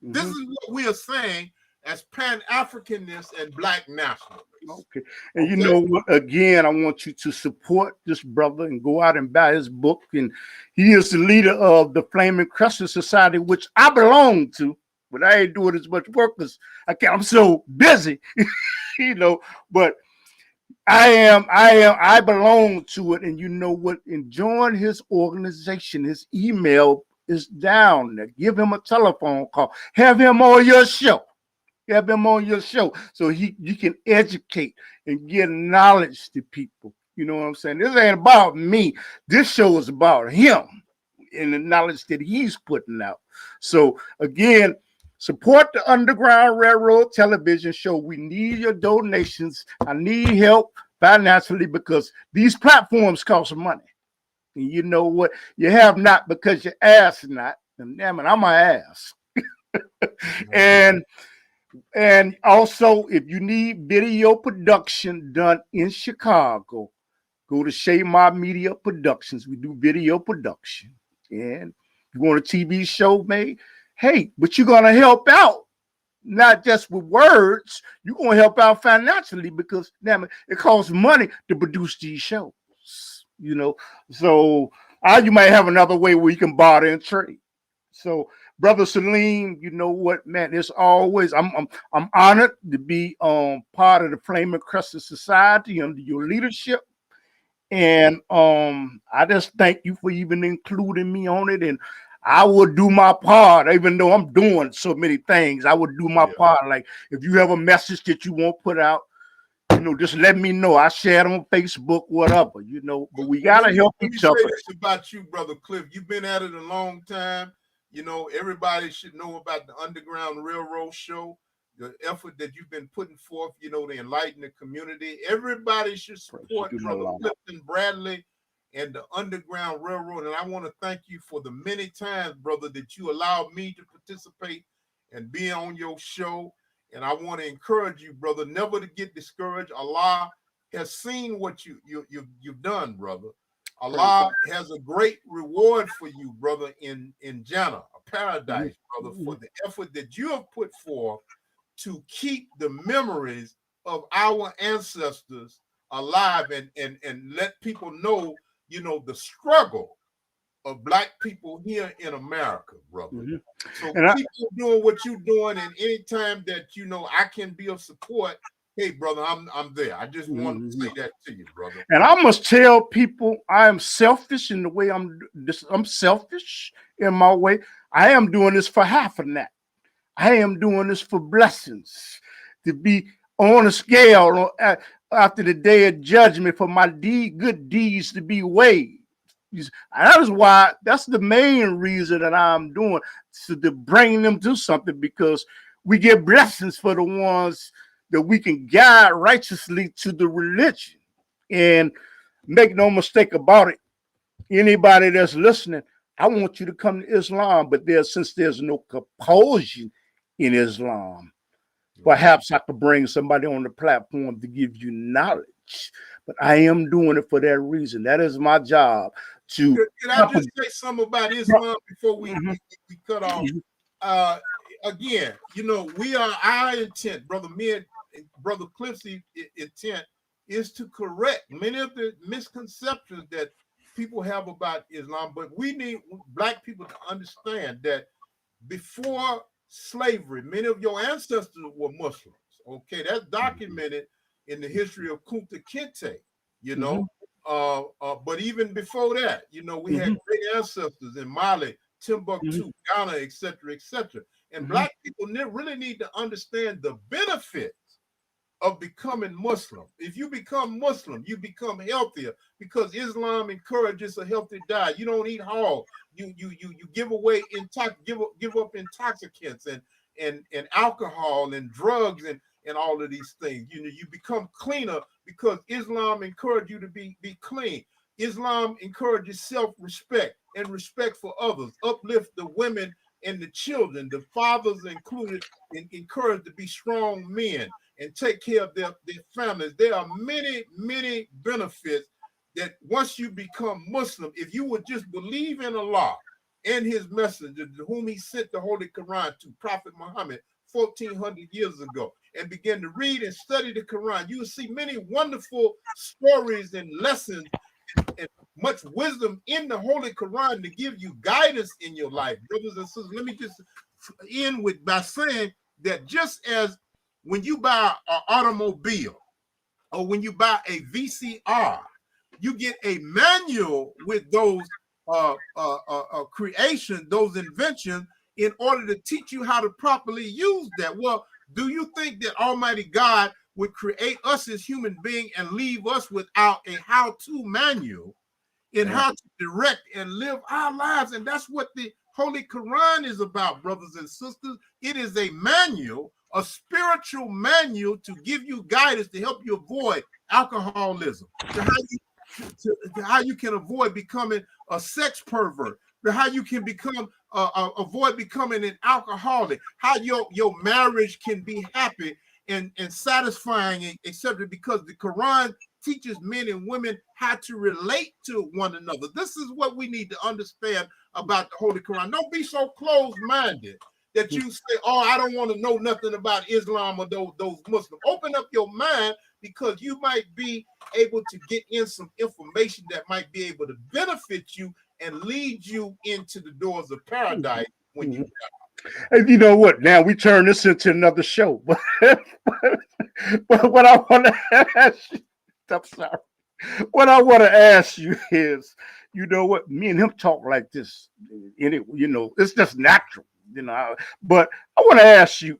This is what we are saying as Pan-Africanists and Black nationalists. Okay. And you know what? Again, I want you to support this brother and go out and buy his book. And he is the leader of the Flaming Crescent Society, which I belong to, but I ain't doing as much work because I'm so busy, but I belong to it. And you know what? And join his organization. His email is down there. Give him a telephone call. Have him on your show. Have him on your show so you can educate and give knowledge to people. You know what I'm saying? This ain't about me. This show is about him and the knowledge that he's putting out. So again, support the Underground Railroad television show. We need your donations. I need help financially because these platforms cost money. And you know what? You have not because your ass not. And damn it, I'm an ass. And also, if you need video production done in Chicago, go to Shaymar Media Productions. We do video production. And if you want a TV show made, hey, but you're going to help out, not just with words. You're going to help out financially because, damn it costs money to produce these shows. So you might have another way where you can barter and trade. So, Brother Salim, you know what, man? It's always I'm honored to be part of the Flaming Crescent Society under your leadership, and I just thank you for even including me on it. And I will do my part, even though I'm doing so many things. I would do my part. Like if you have a message that you won't put out, just let me know. I share it on Facebook, whatever. But we gotta help each other. Let me say this about you, Brother Cliff. You've been at it a long time. You know, everybody should know about the Underground Railroad show, the effort that you've been putting forth, you know, to enlighten the community. Everybody should support Brother Clifton Bradley and the Underground Railroad. And I want to thank you for the many times, brother, that you allowed me to participate and be on your show. And I want to encourage you, brother, never to get discouraged. Allah has seen what you've done, brother. Allah has a great reward for you, brother, in Jannah, a paradise, brother, for the effort that you have put forth to keep the memories of our ancestors alive and let people know, you know, the struggle of Black people here in America, brother. So keep doing what you're doing, and anytime that, you know, I can be of support, hey, brother, I'm there. I just want to say that to you, brother. And I must tell people I am selfish in the way I'm selfish in my way. I am doing this for half of that. I am doing this for blessings, to be on a scale after the day of judgment, for my good deeds to be weighed. That is why, that's the main reason that I'm doing, so to bring them to something, because we get blessings for the ones that we can guide righteously to the religion. And make no mistake about it, anybody that's listening, I want you to come to Islam, but since there's no compulsion in Islam, perhaps I could bring somebody on the platform to give you knowledge. But I am doing it for that reason. That is my job. Can I just say something about Islam before we cut off? Again, you know, our intent, brother, me and Brother Cliff's intent is to correct many of the misconceptions that people have about Islam. But we need Black people to understand that before slavery, many of your ancestors were Muslims. Okay, that's documented in the history of Kunta Kinte, you know. But even before that, you know, we had great ancestors in Mali, Timbuktu, Ghana, etc., etc. And Black people really need to understand the benefits of becoming Muslim. If you become Muslim, you become healthier, because Islam encourages a healthy diet. You don't eat hog. You give away give up intoxicants and alcohol and drugs and all of these things. You know, you become cleaner because Islam encourages you to be clean. Islam encourages self-respect and respect for others, uplift the women and the children, the fathers included, encouraged to be strong men and take care of their families. There are many, many benefits that once you become Muslim, if you would just believe in Allah and his messenger, to whom he sent the Holy Quran to, Prophet Muhammad, 1400 years ago, and begin to read and study the Quran, you will see many wonderful stories and lessons and much wisdom in the Holy Quran to give you guidance in your life. Brothers and sisters, let me just end by saying that just as when you buy an automobile or when you buy a VCR, you get a manual with those creations, those inventions, in order to teach you how to properly use that. Well, do you think that Almighty God would create us as human beings and leave us without a how-to manual in how to direct and live our lives? And that's what the Holy Quran is about, brothers and sisters. It is a manual, a spiritual manual to give you guidance to help you avoid alcoholism, to how you can avoid becoming a sex pervert, to how you can avoid becoming an alcoholic, how your marriage can be happy and satisfying, etc. Because the Quran teaches men and women how to relate to one another. This is what we need to understand about the Holy Quran. Don't be so closed-minded that you say, oh, I don't want to know nothing about Islam or those Muslims. Open up your mind, because you might be able to get in some information that might be able to benefit you and lead you into the doors of paradise when you die. And you know what? Now we turn this into another show. But what I want to ask you, I'm sorry. What I want to ask you is, you know what? Me and him talk like this. You know, it's just natural. You know, but I want to ask you.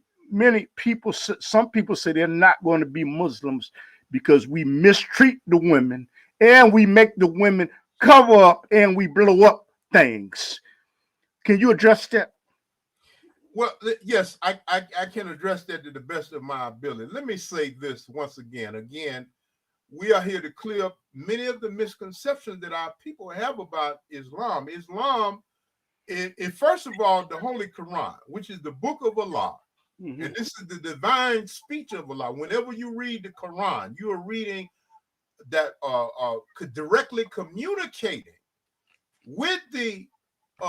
Some people say they're not going to be Muslims because we mistreat the women and we make the women cover up and we blow up things. Can you address that? Well, yes, I can address that to the best of my ability. Let me say this once again. Again, we are here to clear up many of the misconceptions that our people have about Islam. Islam, first of all, the Holy Quran, which is the book of Allah. Mm-hmm. And this is the divine speech of Allah. Whenever you read the Quran, you are reading that directly communicating with the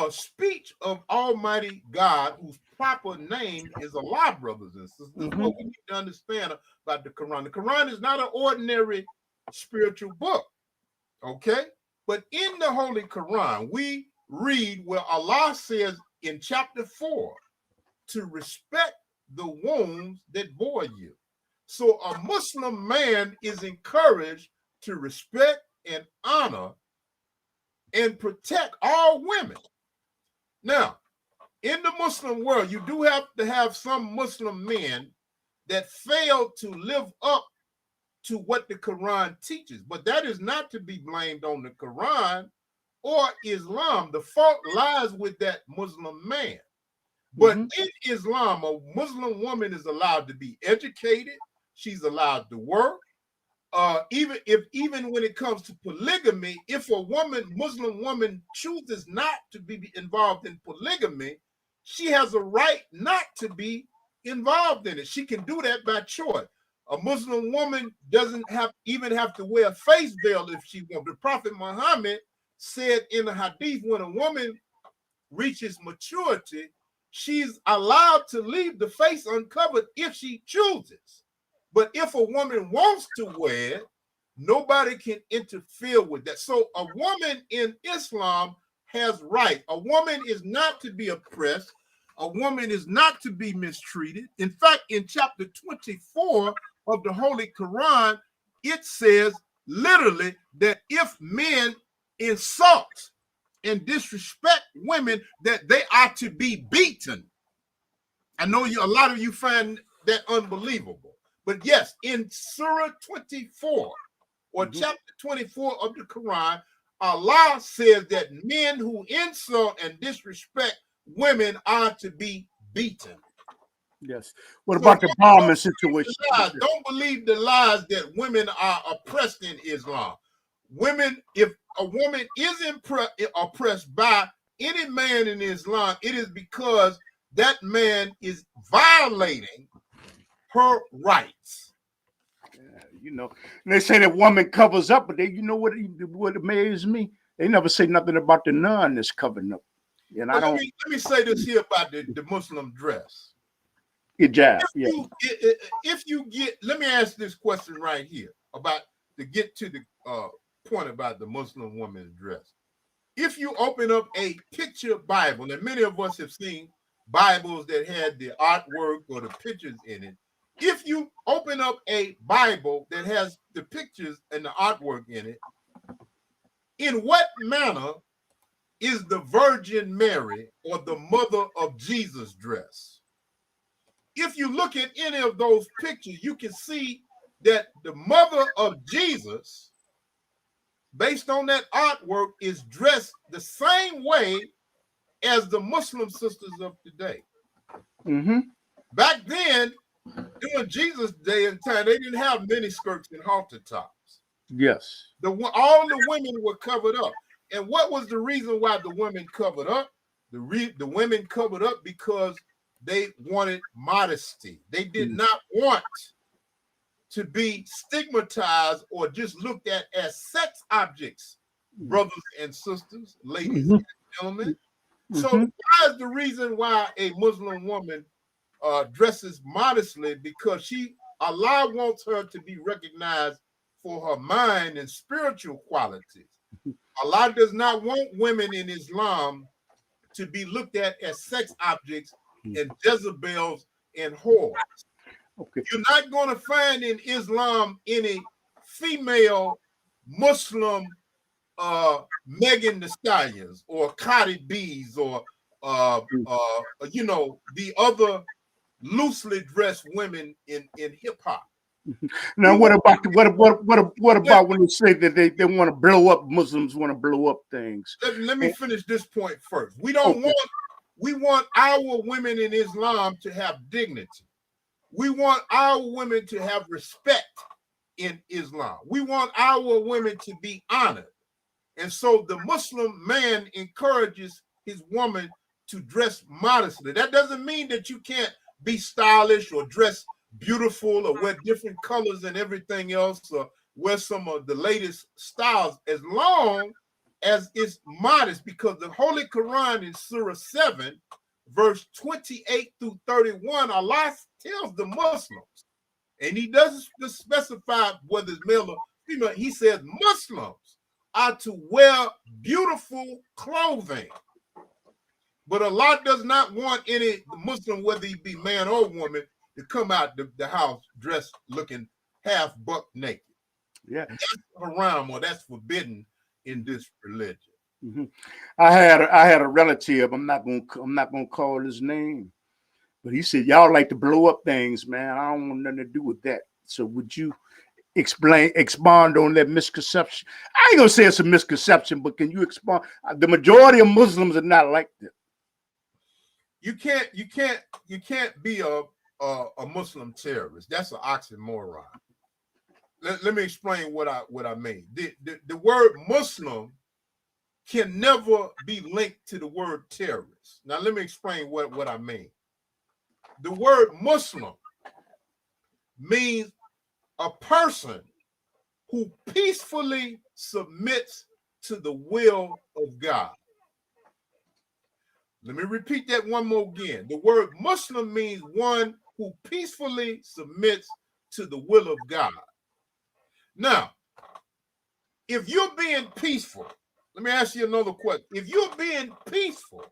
speech of Almighty God, whose proper name is Allah, brothers and sisters. Mm-hmm. What we need to understand about the Quran. The Quran is not an ordinary spiritual book, okay? But in the Holy Quran, we read where Allah says in chapter 4 to respect the wombs that bore you. So a Muslim man is encouraged to respect and honor and protect all women. Now, in the Muslim world, you do have to have some Muslim men that fail to live up to what the Quran teaches, but that is not to be blamed on the Quran or Islam. The fault lies with that Muslim man. But in Islam, a Muslim woman is allowed to be educated. She's allowed to work. Even when it comes to polygamy, if a Muslim woman chooses not to be involved in polygamy, she has a right not to be involved in it. She can do that by choice. A Muslim woman doesn't even have to wear a face veil if she wants. The Prophet Muhammad said in the hadith, when a woman reaches maturity, she's allowed to leave the face uncovered if she chooses. But if a woman wants to wear it, nobody can interfere with that. So a woman in Islam has rights. A woman is not to be oppressed. A woman is not to be mistreated. In fact, in chapter 24 of the Holy Quran, it says literally that if men insult and disrespect women, that they are to be beaten. I know a lot of you find that unbelievable. But yes, in Surah 24 or chapter 24 of the Quran, Allah says that men who insult and disrespect women are to be beaten. Yes. What about the bombing situation? Don't believe the lies that women are oppressed in Islam. Women, if a woman is oppressed by any man in Islam, it is because that man is violating her rights. You know, and they say that woman covers up, but you know what amazes me? They never say nothing about the nun that's covering up. And well, let me say this here about the Muslim dress. Hijab. If you get, let me ask this question right here to get to the point about the Muslim woman's dress. If you open up a picture Bible, and many of us have seen Bibles that had the artwork or the pictures in it. If you open up a Bible that has the pictures and the artwork in it, in what manner is the Virgin Mary or the mother of Jesus dressed? If you look at any of those pictures, you can see that the mother of Jesus, based on that artwork, is dressed the same way as the Muslim sisters of today. Mm-hmm. Back then, during Jesus' day and time, they didn't have mini skirts and halter tops. Yes. All the women were covered up. And what was the reason why the women covered up? The women covered up because they wanted modesty. They did not want to be stigmatized or just looked at as sex objects, brothers and sisters, ladies and gentlemen. So why is the reason why a Muslim woman dresses modestly? Because Allah wants her to be recognized for her mind and spiritual qualities. Allah does not want women in Islam to be looked at as sex objects and Jezebels and whores. Okay. You're not going to find in Islam any female Muslim Megan Thee Stallions or Cardi B's or the other loosely dressed women in hip hop. Now, what about when they say that they want to blow up, Muslims want to blow up things? Let me finish this point first. We want our women in Islam to have dignity. We want our women to have respect in Islam. We want our women to be honored. And so the Muslim man encourages his woman to dress modestly. That doesn't mean that you can't be stylish or dress beautiful or wear different colors and everything else, or wear some of the latest styles, as long as it's modest, because the Holy Quran in Surah 7, verse 28 through 31, Allah tells the Muslims, and he doesn't specify whether it's male or female, he says Muslims are to wear beautiful clothing. But Allah does not want any Muslim, whether he be man or woman, to come out the house dressed looking half buck naked. Yeah, that's haram, or that's forbidden in this religion. Mm-hmm. I had a relative. I'm not gonna call his name, but he said, "Y'all like to blow up things, man. I don't want nothing to do with that." So would you expand on that misconception? I ain't gonna say it's a misconception, but can you expand? The majority of Muslims are not like that. You can't be a Muslim terrorist. That's an oxymoron. Let me explain what I mean. The word Muslim can never be linked to the word terrorist. Now let me explain what I mean. The word Muslim means a person who peacefully submits to the will of God. Let me repeat that one more again. The word Muslim means one who peacefully submits to the will of God. Now, if you're being peaceful, let me ask you another question. If you're being peaceful,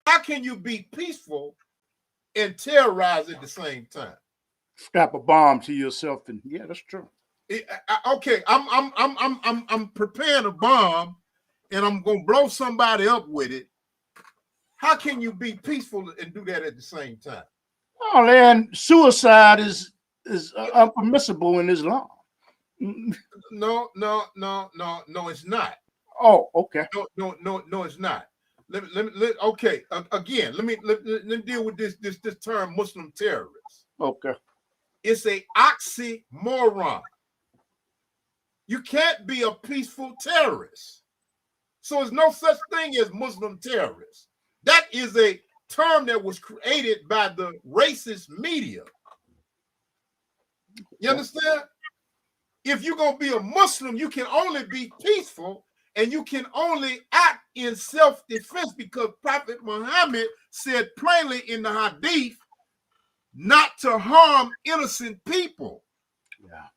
how can you be peaceful and terrorize at the same time? Strap a bomb to yourself, and yeah, that's true. Okay, I'm preparing a bomb, and I'm gonna blow somebody up with it. How can you be peaceful and do that at the same time? Oh man, suicide is unpermissible in Islam. No, it's not. Oh, okay. No, it's not. Okay, again, let me deal with this term Muslim terrorist. Okay. It's a oxymoron. You can't be a peaceful terrorist. So there's no such thing as Muslim terrorists. That is a term that was created by the racist media. You understand? If you're going to be a Muslim, you can only be peaceful, and you can only act in self-defense, because Prophet Muhammad said plainly in the Hadith not to harm innocent people. Yeah.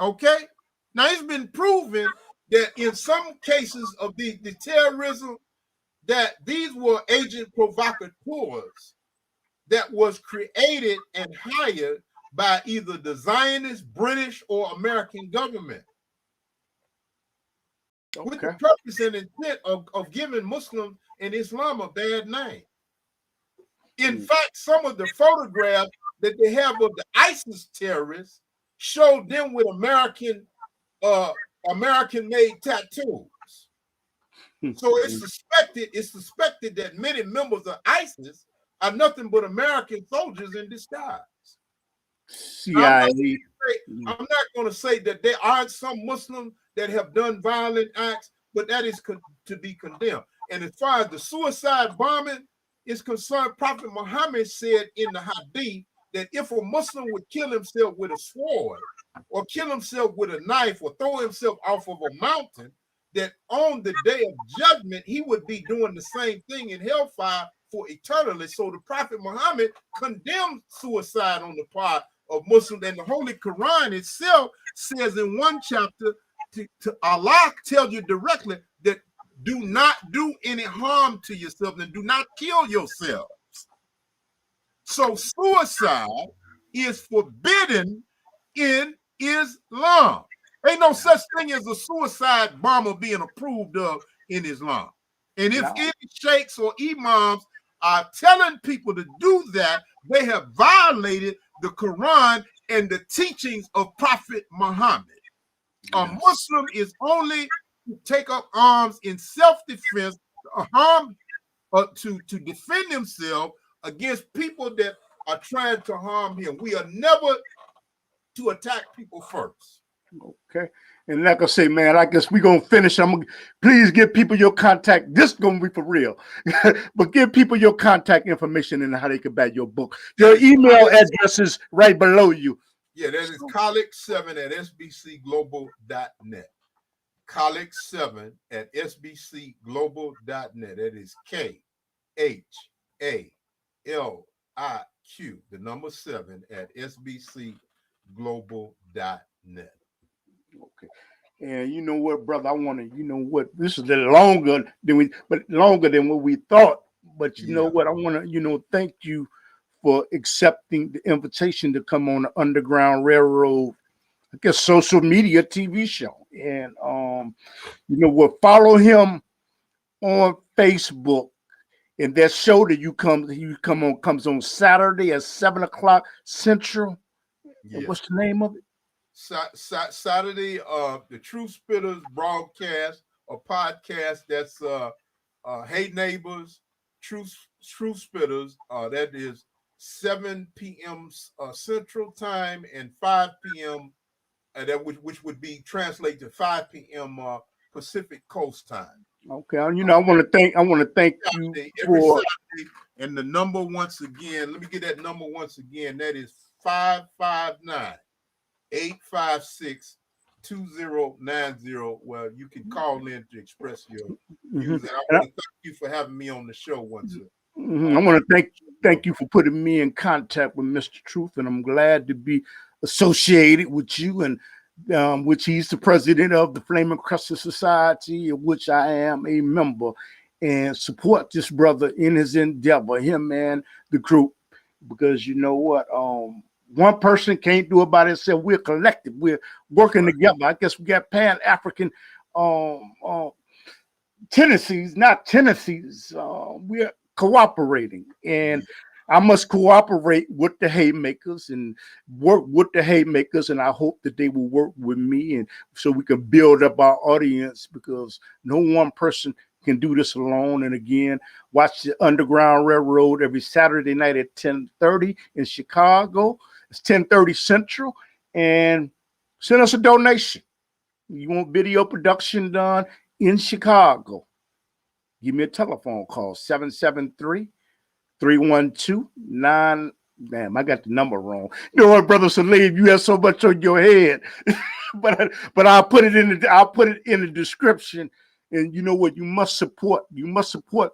Okay? Now, it's been proven that in some cases of the terrorism, that these were agent provocateurs that was created and hired by either the Zionist, British, or American government. Okay. With the purpose and intent of giving Muslims and Islam a bad name. In fact, some of the photographs that they have of the ISIS terrorists showed them with American-made tattoos. So it's suspected that many members of ISIS are nothing but American soldiers in disguise. CIA. I'm not going to say that there aren't some Muslims that have done violent acts, but that is to be condemned. And as far as the suicide bombing is concerned, Prophet Muhammad said in the Hadith that if a Muslim would kill himself with a sword, or kill himself with a knife, or throw himself off of a mountain, that on the day of judgment, he would be doing the same thing in hellfire for eternally. So the Prophet Muhammad condemned suicide on the part of Muslims, and the Holy Quran itself says in one chapter, to Allah tells you directly that do not do any harm to yourself and do not kill yourselves. So suicide is forbidden in Islam. Ain't no such thing as a suicide bomber being approved of in Islam. And if any sheikhs or imams are telling people to do that, they have violated the Quran and the teachings of Prophet Muhammad. A Muslim is only to take up arms in self-defense, to defend himself against people that are trying to harm him. We are never to attack people first. Okay. And like I say, man, I guess we're going to finish. Please give people your contact. This is going to be for real. But give people your contact information and how they can buy your book. Your email address is right below you. Yeah, that is colleague7@sbcglobal.net. Colleague7@sbcglobal.net. That is KHALIQ, the number 7@sbcglobal.net. Okay. And you know what, brother? I want to, you know what? This is a little longer than what we thought. But you know what? I want to, thank you for accepting the invitation to come on the Underground Railroad, I guess, social media TV show. And you know what? Follow him on Facebook. And that show that you come on comes on Saturday at 7:00 Central. Yeah. And what's the name of it? Saturday, the Truth Spitters broadcast or podcast. That's Hey Neighbors, Truth Spitters. That is 7 p.m. Central Time and 5 p.m. That which would be translated to 5 p.m. Pacific Coast Time. Okay, I want to thank you for Saturday, and the number once again. Let me get that number once again. That is 559-856-2090. Well, you can call in to express your views. And I want to thank you for having me on the show once again. I want to thank you for putting me in contact with Mr. Truth, and I'm glad to be associated with you, and which he's the president of the Flaming Crescent Society, of which I am a member, and support this brother in his endeavor, him and the group, because you know what, one person can't do it by themselves. We're collective. We're working together. I guess we got Pan-African tendencies, not tendencies. We're cooperating, and I must cooperate with the haymakers and work with the haymakers, and I hope that they will work with me, and so we can build up our audience, because no one person can do this alone. And again, watch the Underground Railroad every Saturday night at 10:30 in Chicago. It's 10:30 Central, and send us a donation. You want video production done in Chicago? Give me a telephone call, 773-312-9. Damn, I got the number wrong. You know what, Brother Salim, you have so much on your head, but I'll put it in the description. And you know what? You must support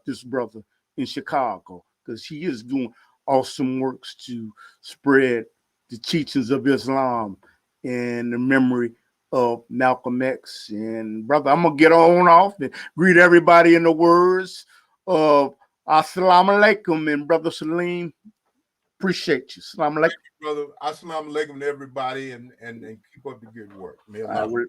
this brother in Chicago, because he is doing awesome works to spread the teachings of Islam and the memory of Malcolm X. And brother, I'm gonna get on off and greet everybody in the words of Assalamu alaikum. And Brother Salim, appreciate you. Assalamu alaikum, brother. Assalamu alaikum to everybody, and keep up the good work. May Allah